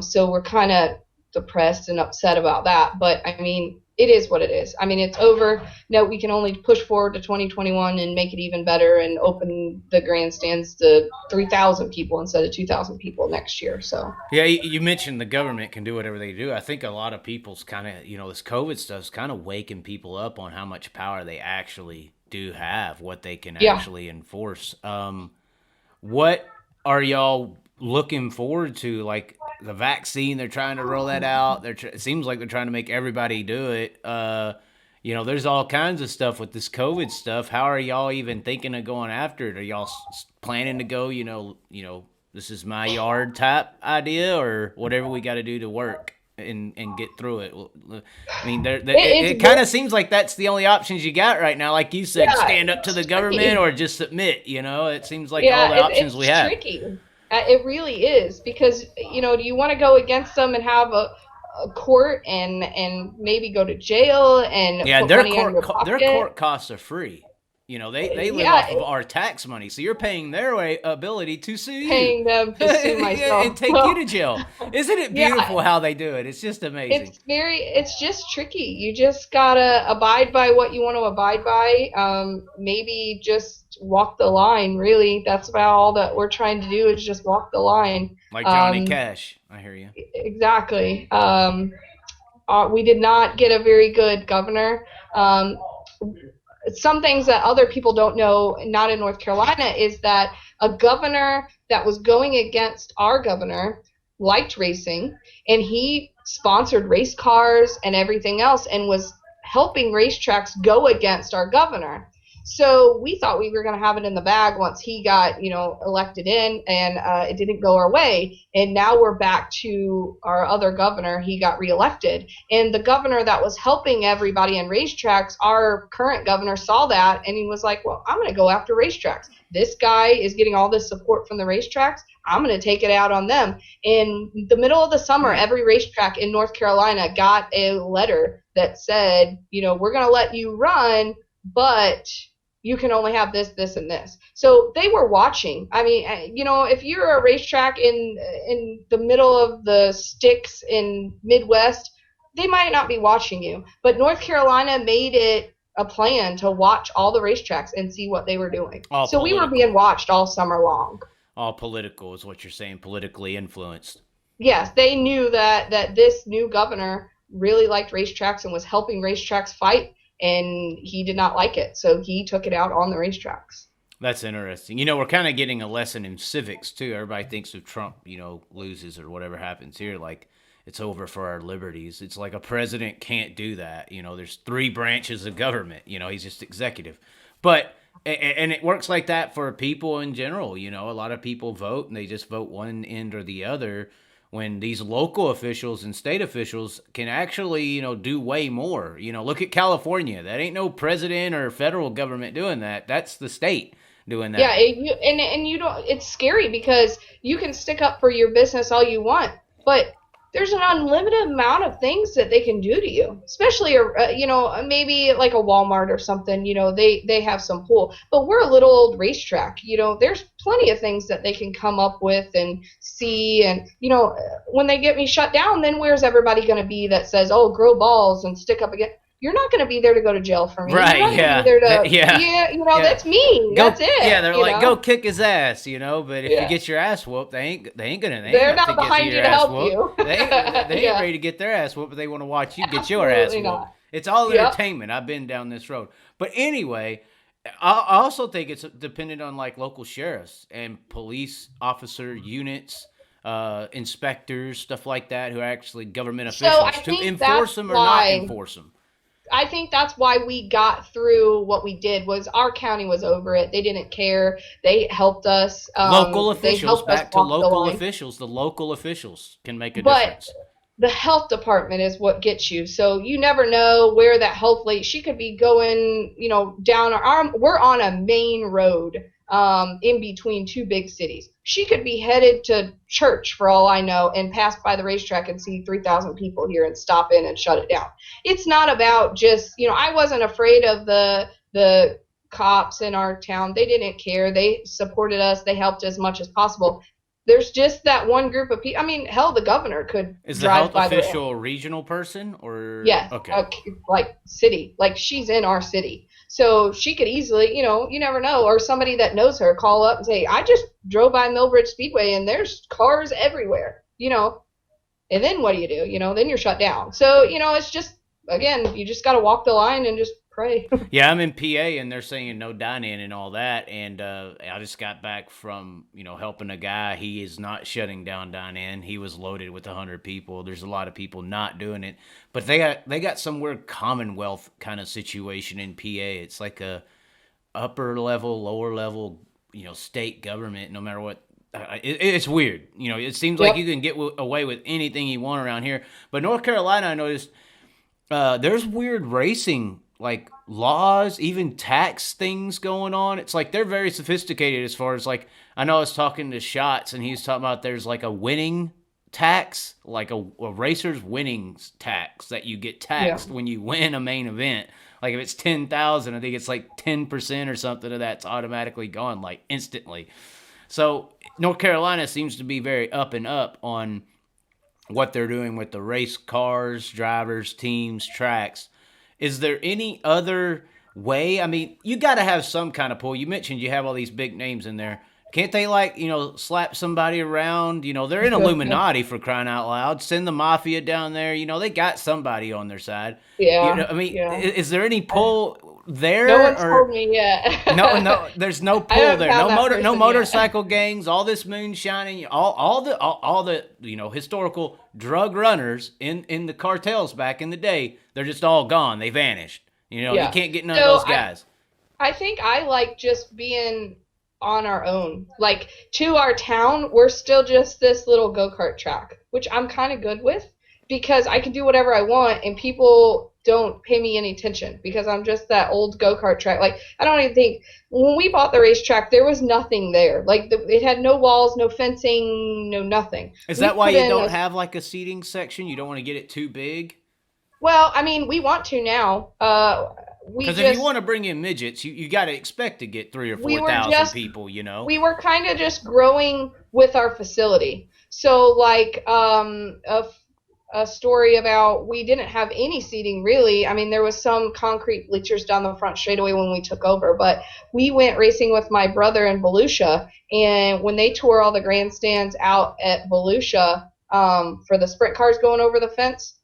So we're kind of depressed and upset about that. But I mean, it is what it is. I mean, it's over. Now we can only push forward to 2021 and make it even better and open the grandstands to 3,000 people instead of 2,000 people next year. So yeah, you mentioned the government can do whatever they do. I think a lot of people's kind of, this COVID stuff's kind of waking people up on how much power they actually do have, what they can actually enforce. What are y'all looking forward to? Like the vaccine, they're trying to roll that out. It seems like they're trying to make everybody do it. There's all kinds of stuff with this COVID stuff. How are y'all even thinking of going after it? Are y'all planning to go, this is my yard type idea, or whatever we got to do to work and get through it? I mean, it kind of seems like that's the only options you got right now. Like you said, stand up to the government or just submit. It seems like all the options we have. Tricky. It really is, because, do you want to go against them and have a court and maybe go to jail and put money in your pocket? Their court costs are free. They live off of our tax money, so you're paying their ability to sue you. Paying them to sue myself. And take you to jail. Isn't it beautiful how they do it? It's just amazing. It's just tricky. You just gotta abide by what you want to abide by. Maybe just walk the line, really. That's about all that we're trying to do, is just walk the line. Like Johnny Cash. I hear you. Exactly. We did not get a very good governor. Some things that other people don't know, not in North Carolina, is that a governor that was going against our governor liked racing, and he sponsored race cars and everything else and was helping racetracks go against our governor. So we thought we were going to have it in the bag once he got, elected in, and it didn't go our way. And now we're back to our other governor. He got reelected. And the governor that was helping everybody in racetracks, our current governor, saw that, and he was like, well, I'm going to go after racetracks. This guy is getting all this support from the racetracks. I'm going to take it out on them. In the middle of the summer, every racetrack in North Carolina got a letter that said, we're going to let you run, but you can only have this, this, and this. So they were watching. I mean, if you're a racetrack in the middle of the sticks in Midwest, they might not be watching you. But North Carolina made it a plan to watch all the racetracks and see what they were doing. So we were being watched all summer long. All political is what you're saying, politically influenced. Yes, they knew that this new governor really liked racetracks and was helping racetracks fight. And he did not like it, so he took it out on the racetracks. That's interesting. We're kind of getting a lesson in civics, too. Everybody thinks if Trump, loses or whatever happens here, like, it's over for our liberties. It's like a president can't do that. You know, there's 3 branches of government. You know, he's just executive. But, and it works like that for people in general. You know, a lot of people vote and they just vote one end or the other, when these local officials and state officials can actually, you know, do way more. You know, look at California. That ain't no president or federal government doing that. That's the state doing that. Yeah, and you don't. It's scary because you can stick up for your business all you want, but there's an unlimited amount of things that they can do to you, especially, you know, maybe like a Walmart or something, you know, they have some pull, but we're a little old racetrack, you know, there's plenty of things that they can come up with and see. And, you know, when they get me shut down, then where's everybody going to be that says, oh, grow balls and stick up again? You're not going to be there to go to jail for me. Right, yeah. Be there to, yeah, you know, that's me. That's it. Yeah, they're like, know? Go kick his ass, you know. But if you get your ass whooped, they ain't gonna. They're not behind you to help you. They ain't ready to get their ass whooped, but they want to watch you get your ass whooped. Not. It's all entertainment. I've been down this road. But anyway, I also think it's dependent on like local sheriffs and police officer units, inspectors, stuff like that, who are actually government officials to enforce them or not enforce them. I think that's why we got through what we did. Was our county was over it. They didn't care. They helped us. Local officials, back to local officials. The local officials can make a difference. The health department is what gets you. So you never know where that health lady, she could be going, you know, down we're on a main road in between 2 big cities. She could be headed to church for all I know and pass by the racetrack and see 3,000 people here and stop in and shut it down. It's not about just, you know, I wasn't afraid of the cops in our town. They didn't care. They supported us. They helped as much as possible. There's just that one group of people. I mean, hell, the governor could Is the drive health official a regional person or? Yes. Okay. Like city. Like she's in our city. So she could easily, you know, you never know. Or somebody that knows her call up and say, I just drove by Millbridge Speedway and there's cars everywhere, you know. And then what do? You know, then you're shut down. So, you know, it's just, again, you just got to walk the line and just pray. Yeah, I'm in PA and they're saying no dine-in and all that. And I just got back from, you know, helping a guy. He is not shutting down dine-in. He was loaded with 100 people. There's a lot of people not doing it. But they got some weird Commonwealth kind of situation in PA. It's like a upper level, lower level, you know, state government, no matter what. It's weird. You know, it seems like you can get away with anything you want around here. But North Carolina, I noticed there's weird racing like laws, even tax things going on. It's like they're very sophisticated as far as like, I know I was talking to Shots and he's talking about there's like a winning tax, like a racer's winnings tax that you get taxed when you win a main event. Like if it's 10,000, I think it's like 10% or something of that's automatically gone like instantly. So North Carolina seems to be very up and up on what they're doing with the race cars, drivers, teams, tracks. Is there any other way? I mean, you got to have some kind of pull. You mentioned you have all these big names in there. Can't they, like, you know, slap somebody around? You know, they're in Illuminati for crying out loud. Send the mafia down there. You know, they got somebody on their side. Yeah. You know, I mean, is there any pull there? No one's told me yet. no, there's no pull there. No motorcycle gangs. All this moonshining. All the you know, historical drug runners in the cartels back in the day. They're just all gone. They vanished. You know, you can't get none of those guys. I think I like just being on our own. Like, to our town, we're still just this little go-kart track, which I'm kind of good with because I can do whatever I want and people don't pay me any attention because I'm just that old go-kart track. Like, I don't even think, when we bought the racetrack, there was nothing there. Like, it had no walls, no fencing, no nothing. Is that why you don't have, like, a seating section? You don't want to get it too big? Well, I mean, we want to now. Because if you want to bring in midgets, you got to expect to get 3,000 or 4,000 people, you know? We were kind of just growing with our facility. So, like, a story about we didn't have any seating, really. I mean, there was some concrete bleachers down the front straightaway when we took over. But we went racing with my brother in Volusia. And when they tore all the grandstands out at Volusia for the sprint cars going over the fence,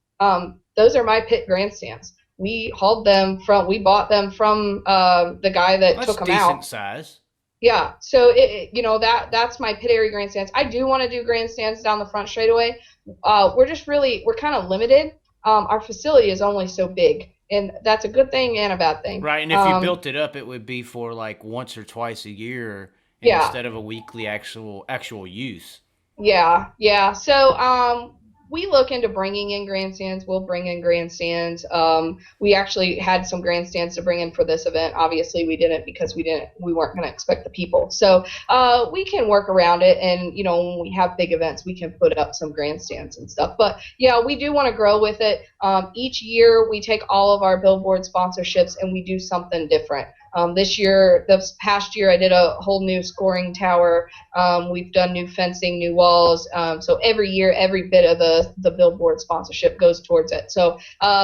those are my pit grandstands. We bought them from the guy that took them out. Decent size. Yeah, so you know, that's my pit area grandstands. I do want to do grandstands down the front straightaway, we're kind of limited. Our facility is only so big, and that's a good thing and a bad thing. Right, and if you built it up, it would be for like once or twice a year instead of a weekly actual use. Yeah. So we look into bringing in grandstands. We'll bring in grandstands. We actually had some grandstands to bring in for this event. Obviously, we didn't because we weren't going to expect the people. So we can work around it, and when we have big events, we can put up some grandstands and stuff. But yeah, we do want to grow with it. Each year, we take all of our billboard sponsorships and we do something different. This past year, I did a whole new scoring tower. We've done new fencing, new walls. So every year, every bit of the billboard sponsorship goes towards it. So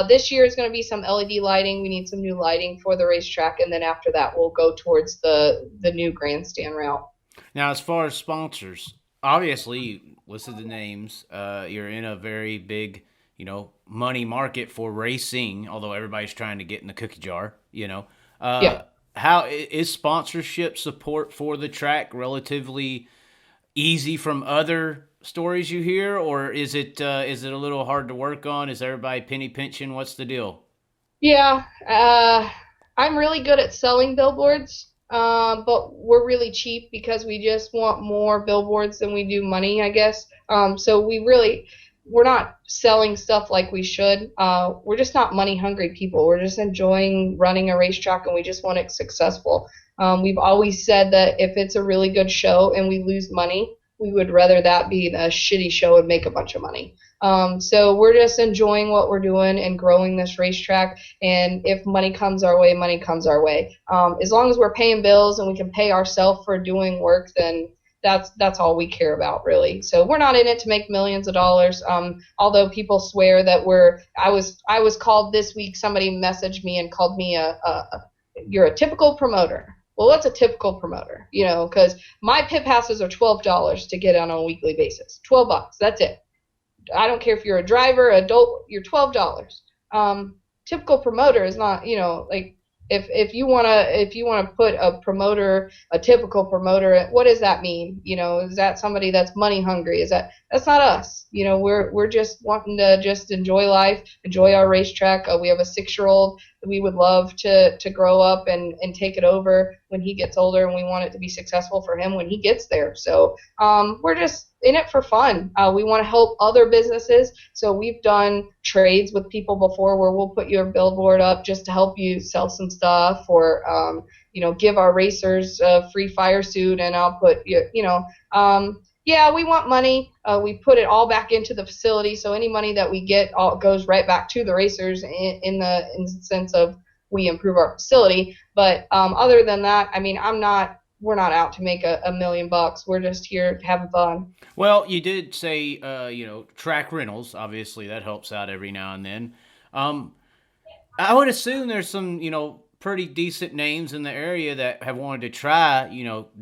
this year is going to be some LED lighting. We need some new lighting for the racetrack, and then after that, we'll go towards the new grandstand route. Now, as far as sponsors, obviously, you listed the names. You're in a very big, money market for racing, although everybody's trying to get in the cookie jar, Yeah. How is sponsorship support for the track relatively easy from other stories you hear, or is it a little hard to work on? Is everybody penny pinching? What's the deal? Yeah, I'm really good at selling billboards, but we're really cheap because we just want more billboards than we do money, I guess. So we're not selling stuff like we should. We're just not money hungry people. We're just enjoying running a racetrack, and we just want it successful. We've always said that if it's a really good show and we lose money, we would rather that be a shitty show and make a bunch of money. So we're just enjoying what we're doing and growing this racetrack. And if money comes our way, money comes our way. As long as we're paying bills and we can pay ourselves for doing work, then that's all we care about, really. So we're not in it to make millions of dollars. Although people swear that I was called this week. Somebody messaged me and called me you're a typical promoter. Well, what's a typical promoter? Because my pit passes are $12 to get on a weekly basis. $12. That's it. I don't care if you're a driver, adult. You're $12. Typical promoter is not. If you wanna put a typical promoter, what does that mean? Is that somebody that's money hungry? That's not us. We're just wanting to just enjoy life, enjoy our racetrack. We have a 6-year-old that we would love to grow up and take it over when he gets older, and we want it to be successful for him when he gets there. So we're just in it for fun. We want to help other businesses. So we've done trades with people before where we'll put your billboard up just to help you sell some stuff, or give our racers a free fire suit, and I'll put yeah, we want money. We put it all back into the facility, so any money that we get all goes right back to the racers in the sense of we improve our facility. But other than that, we're not out to make $1 million. We're just here having fun. Well, you did say, track rentals. Obviously, that helps out every now and then. I would assume there's some, pretty decent names in the area that have wanted to try,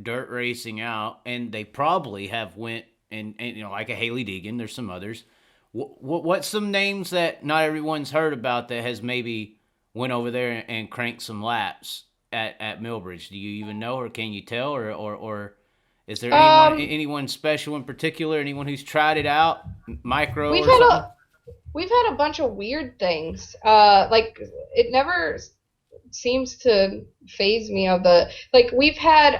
dirt racing out, and they probably have went and like a Hailie Deegan. There's some others. What's some names that not everyone's heard about that has maybe went over there and cranked some laps at Millbridge? Do you even know, or can you tell, or is there anyone special in particular? Anyone who's tried it out, micro? We've had a bunch of weird things. Like it never seems to phase me we've had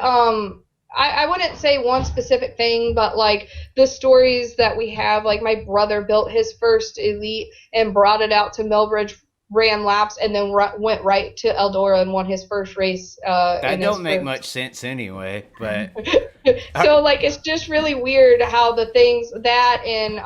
I wouldn't say one specific thing, but like the stories that we have, like my brother built his first Elite and brought it out to Millbridge, ran laps, and then went right to Eldora and won his first race. That don't make much sense anyway, but so it's just really weird how the things that, and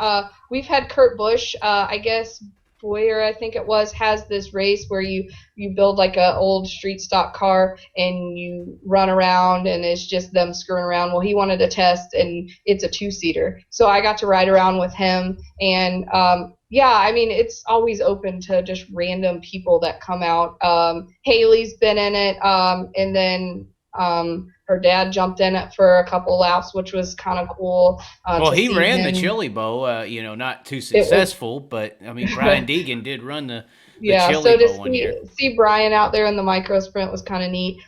we've had Kurt Busch, I guess Boyer, I think it was, has this race where you build like a old street stock car and you run around and it's just them screwing around. Well, he wanted to test, and it's a 2-seater, so I got to ride around with him, and it's always open to just random people that come out. Haley's been in it, and then her dad jumped in it for a couple laps, which was kind of cool. Well, he ran the Chili Bowl, not too successful, but Brian Deegan did run the Chili Bowl one year. See Brian out there in the micro sprint was kind of neat.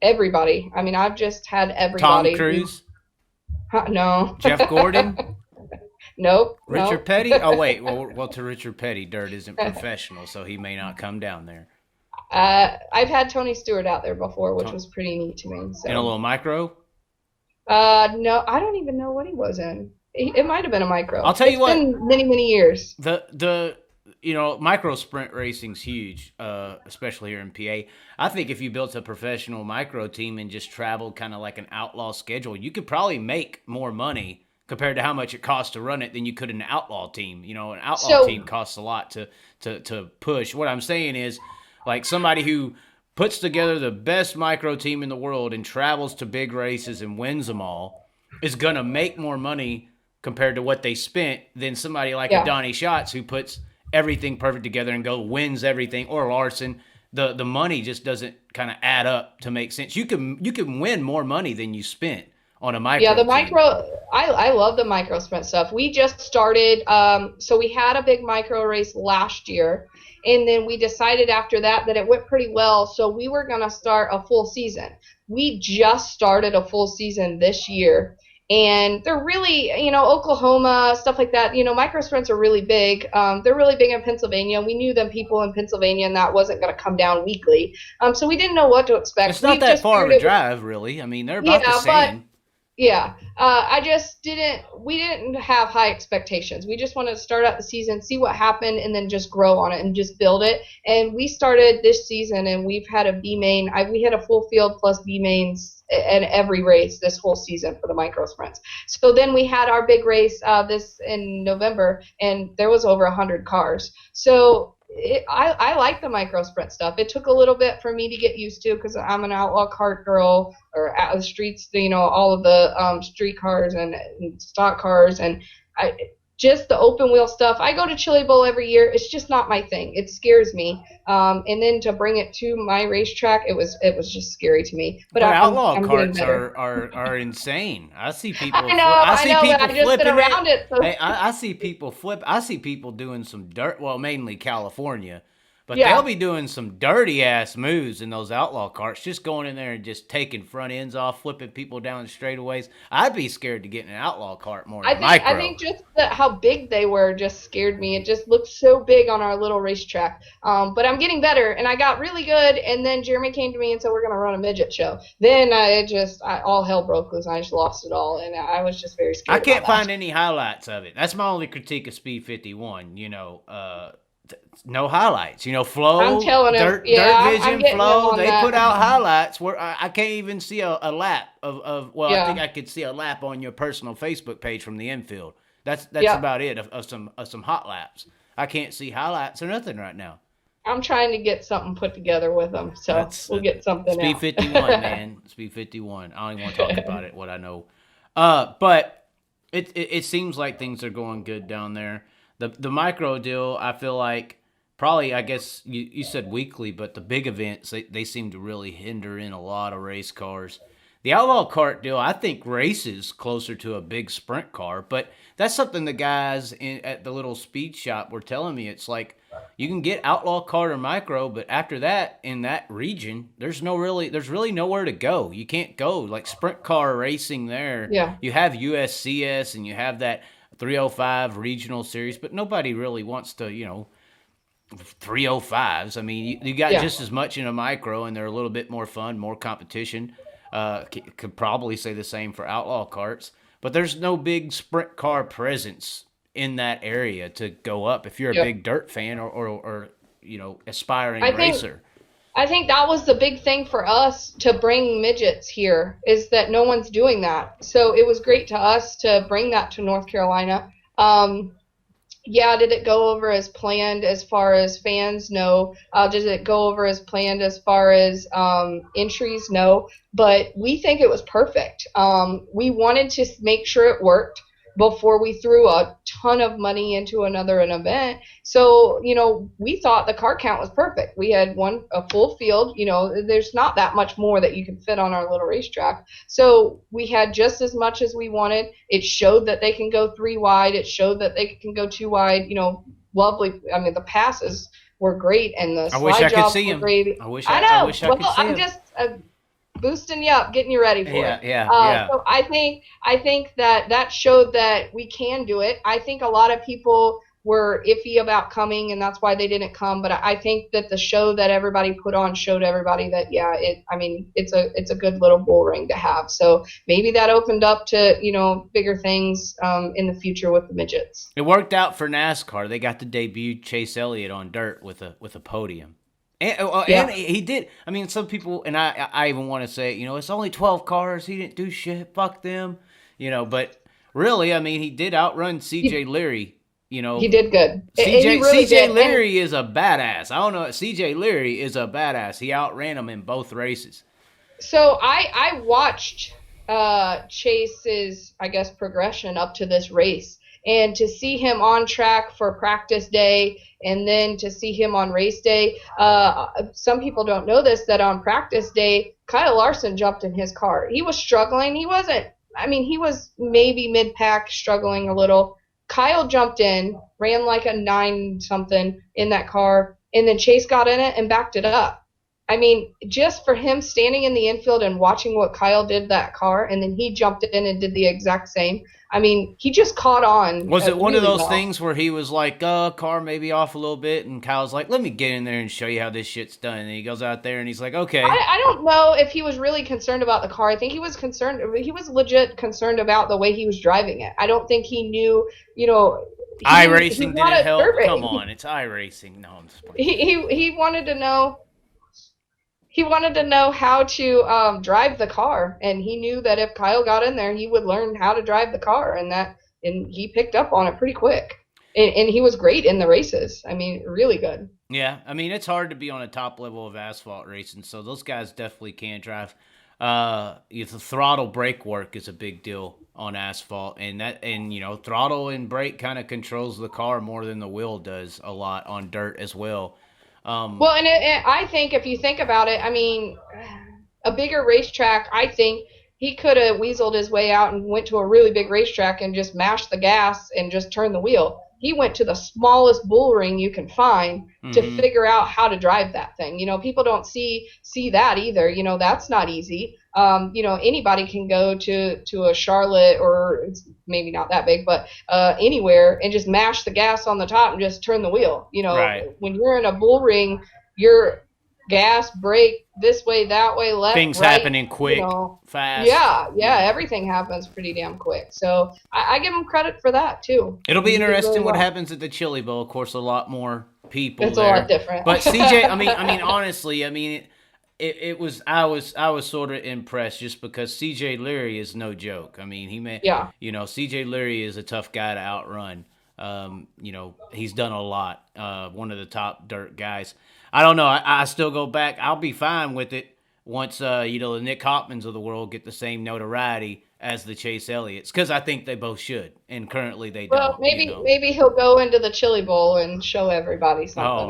Everybody. I've just had everybody. Tom Cruise? No. Jeff Gordon? Nope. Richard Petty? Oh, wait. Well, to Richard Petty, dirt isn't professional, so he may not come down there. I've had Tony Stewart out there before, which was pretty neat to me. So. In a little micro? No, I don't even know what he was in. It might have been a micro. I'll tell you what. It's been many, many years. The micro sprint racing's huge, especially here in PA. I think if you built a professional micro team and just traveled kind of like an outlaw schedule, you could probably make more money compared to how much it costs to run it than you could in an outlaw team. An outlaw team costs a lot to push. What I'm saying is, like, somebody who puts together the best micro team in the world and travels to big races and wins them all is going to make more money compared to what they spent than somebody like a Donnie Schatz who puts everything perfect together and wins everything, or Larson. The money just doesn't kind of add up to make sense. You can win more money than you spent on a micro. Yeah, the team. micro. I love the micro sprint stuff. We just started. So we had a big micro race last year, and then we decided after that it went pretty well. So we were gonna start a full season. We just started a full season this year. And they're really, Oklahoma, stuff like that. Micro sprints are really big. They're really big in Pennsylvania. We knew them people in Pennsylvania, and that wasn't going to come down weekly. So we didn't know what to expect. It's not that far of a drive, really. I mean, they're about the same. We didn't have high expectations. We just wanted to start out the season, see what happened, and then just grow on it and just build it. And we started this season, and we've had a B main. We had a full field plus B mains in every race this whole season for the micro sprints. So then we had our big race this in November, and there was over 100 cars. So I like the micro sprint stuff. It took a little bit for me to get used to because I'm an outlaw cart girl, or out of the streets, all of the street cars and stock cars, and just the open wheel stuff. I go to Chili Bowl every year. It's just not my thing. It scares me. And then to bring it to my racetrack, it was just scary to me. But outlaw carts are insane. I see people. I know. I've just been around it. So. Hey, I see people flip. I see people doing some dirt. Well, mainly California. But they'll be doing some dirty-ass moves in those outlaw carts, just going in there and just taking front ends off, flipping people down straightaways. I'd be scared to get in an outlaw cart more than micro. I think just how big they were just scared me. It just looked so big on our little racetrack. But I'm getting better, and I got really good, and then Jeremy came to me and said, we're going to run a midget show. Then all hell broke loose, and I just lost it all, and I was just very scared. I can't find any highlights of it. That's my only critique of Speed 51, no highlights. Flow, I'm telling dirt vision, flow. They put out highlights where I can't even see a lap of. Well, I think I could see a lap on your personal Facebook page from the infield. That's about it of some hot laps. I can't see highlights or nothing right now. I'm trying to get something put together with them, so we'll get something. Speed 51, man. Speed 51. I don't even want to talk about it. What I know, but it seems like things are going good down there. The micro deal, I feel like probably, I guess you said weekly, but the big events, they seem to really hinder in a lot of race cars. The Outlaw Cart deal, I think, races closer to a big sprint car, but that's something the guys at the little speed shop were telling me. It's like you can get Outlaw Cart or micro, but after that, in that region, there's really nowhere to go. You can't go like sprint car racing there. Yeah. You have USCS and you have that 305 regional series, but nobody really wants to, 305s. I mean, you got just as much in a micro, and they're a little bit more fun, more competition. Could probably say the same for outlaw carts, but there's no big sprint car presence in that area to go up if you're a big dirt fan or aspiring racer. I think that was the big thing for us to bring midgets here, is that no one's doing that. So it was great to us to bring that to North Carolina. Did it go over as planned as far as fans? No. Did it go over as planned as far as entries? No. But we think it was perfect. We wanted to make sure it worked before we threw a ton of money into an event. So, we thought the car count was perfect. We had a full field. There's not that much more that you can fit on our little racetrack. So we had just as much as we wanted. It showed that they can go 3 wide. It showed that they can go 2 wide. Lovely. I mean, the passes were great, and the slide jobs were great. I wish I could see them. boosting you up, getting you ready for it. Yeah. So I think that showed that we can do it. I think a lot of people were iffy about coming, and that's why they didn't come. But I think that the show that everybody put on showed everybody that it's a good little bull ring to have. So maybe that opened up to bigger things in the future with the midgets. It worked out for NASCAR. They got to debut Chase Elliott on dirt with a podium. And he did. I mean, some people, and I even want to say, it's only 12 cars. He didn't do shit. Fuck them. But really, I mean, he did outrun C.J. Leary. He did good. CJ Leary is a badass. I don't know. CJ Leary is a badass. He outran him in both races. So I watched Chase's, I guess, progression up to this race. And to see him on track for practice day and then to see him on race day, some people don't know this, that on practice day, Kyle Larson jumped in his car. He was struggling. He was maybe mid-pack, struggling a little. Kyle jumped in, ran like a 9-something in that car, and then Chase got in it and backed it up. I mean, just for him standing in the infield and watching what Kyle did that car, and then he jumped in and did the exact same. I mean, he just caught on. Was it one of those things where he was like, car maybe off a little bit, and Kyle's like, let me get in there and show you how this shit's done. And he goes out there and he's like, okay. I don't know if he was really concerned about the car. I think he was concerned. He was legit concerned about the way he was driving it. I don't think he knew, iRacing didn't help. Come on, it's iRacing. No, I'm just playing. He wanted to know. He wanted to know how to drive the car, and he knew that if Kyle got in there, he would learn how to drive the car, and he picked up on it pretty quick. And he was great in the races. I mean, really good. Yeah, I mean, it's hard to be on a top level of asphalt racing, so those guys definitely can drive. The throttle brake work is a big deal on asphalt, and throttle and brake kind of controls the car more than the wheel does a lot on dirt as well. I think if you think about it, I mean, a bigger racetrack, I think he could have weaseled his way out and went to a really big racetrack and just mashed the gas and just turned the wheel. He went to the smallest bull ring you can find to figure out how to drive that thing. People don't see that either. That's not easy. Anybody can go to a Charlotte, or it's maybe not that big, but anywhere, and just mash the gas on the top and just turn the wheel. Right. When you're in a bull ring, you're gas, brake, this way, that way, left, things right, happening quick, fast. Yeah, everything happens pretty damn quick. So I give him credit for that too. It'll be interesting what happens at the Chili Bowl. Of course, a lot more people. It's there. A lot different. But CJ, I mean, honestly, it was. I was sort of impressed just because CJ Leary is no joke. I mean, CJ Leary is a tough guy to outrun. He's done a lot. One of the top dirt guys. I don't know. I still go back. I'll be fine with it once, the Nick Hoffmans of the world get the same notoriety as the Chase Elliott's, because I think they both should, and currently they don't. Well, maybe he'll go into the Chili Bowl and show everybody something.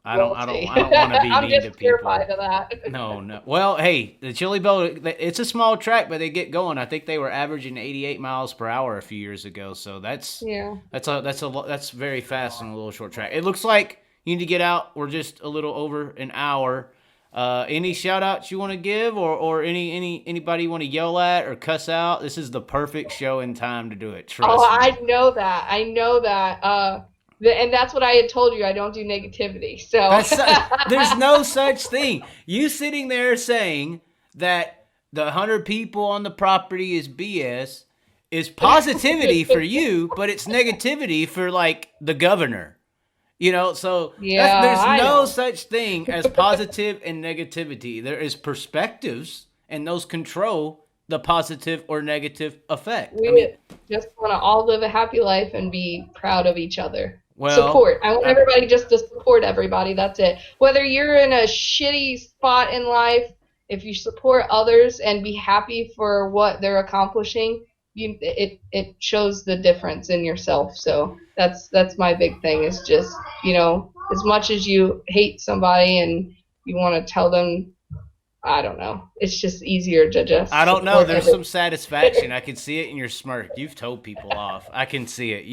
I don't want to be I'm just mean to terrified people. of that. No. Well, hey, the Chili Bowl, it's a small track, but they get going. I think they were averaging 88 miles per hour a few years ago, so that's very fast on a little short track. It looks like you need to get out. We're just a little over an hour. Any shout outs you want to give, or anybody you want to yell at or cuss out? This is the perfect show and time to do it. Trust me. I know that. And that's what I had told you. I don't do negativity. So there's no such thing. You sitting there saying that the 100 people on the property is BS is positivity for you, but it's negativity for like the governor. There's no such thing as positive and negativity. There is perspectives, and those control the positive or negative effect. We just want to all live a happy life and be proud of each other. Well, support. I want everybody just to support everybody. That's it. Whether you're in a shitty spot in life, if you support others and be happy for what they're accomplishing, it shows the difference in yourself. So that's my big thing, is just, as much as you hate somebody and you want to tell them, I don't know, it's just easier to just I don't know, there's some satisfaction. I can see it in your smirk. You've told people off. I can see it.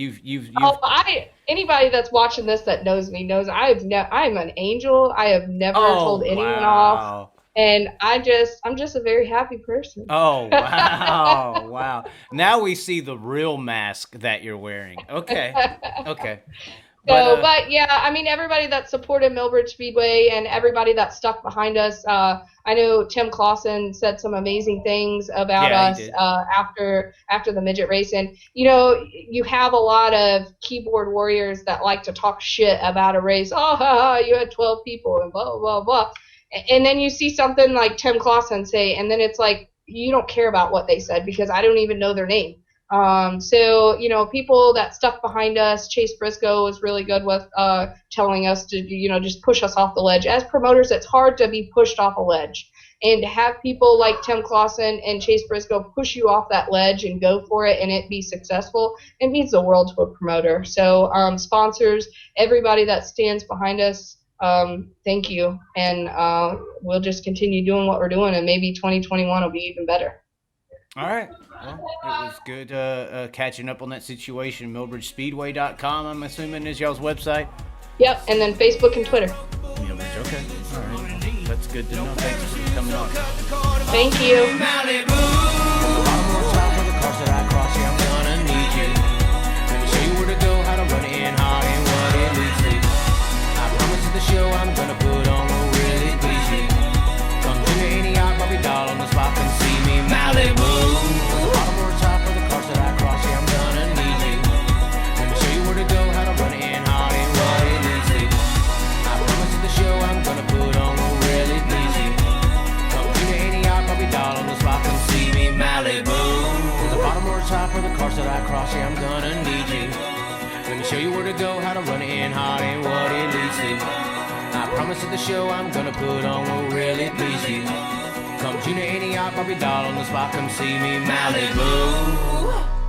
Anybody that's watching this that knows me knows I'm an angel. I have never told anyone off. And I'm just a very happy person. Oh, wow. Wow. Now we see the real mask that you're wearing. Okay. But yeah, I mean, everybody that supported Millbridge Speedway and everybody that stuck behind us. I know Tim Clausen said some amazing things about us after the midget race. And, you know, you have a lot of keyboard warriors that like to talk shit about a race. Oh, you had 12 people and blah, blah, blah. And then you see something like Tim Clausen say, and then it's like, you don't care about what they said because I don't even know their name. So, you know, people that stuck behind us, Chase Briscoe was really good with telling us to, you know, just push us off the ledge. As promoters, it's hard to be pushed off a ledge. And to have people like Tim Clausen and Chase Briscoe push you off that ledge and go for it and it be successful, it means the world to a promoter. So sponsors, everybody that stands behind us, thank you. And we'll just continue doing what we're doing, and maybe 2021 will be even better. All right. Well, it was good catching up on that situation. MillbridgeSpeedway.com, I'm assuming, is y'all's website? Yep, and then Facebook and Twitter. Millbridge, okay. All right. That's good to know. Thanks for coming on. Thank you. Show I'm gonna put on will really please you. Come to any yacht, Bobby doll on the spot, come see me Malibu. The bottom or top of the cars that I cross, yeah, I'm gonna need you. Let me show you where to go, how to run it in hot and what it leads to. I promise you the show I'm gonna put on will really please you. Come to any yacht, Bobby doll on the spot, come see me Malibu. The bottom or top of the cars that I cross, yeah, I'm gonna need you. Let me show you where to go, how to run it in hot and what it leads to. I promise that the show I'm gonna put on will really please you. Come tune in any yacht, Barbie doll on the spot, come see me Malibu.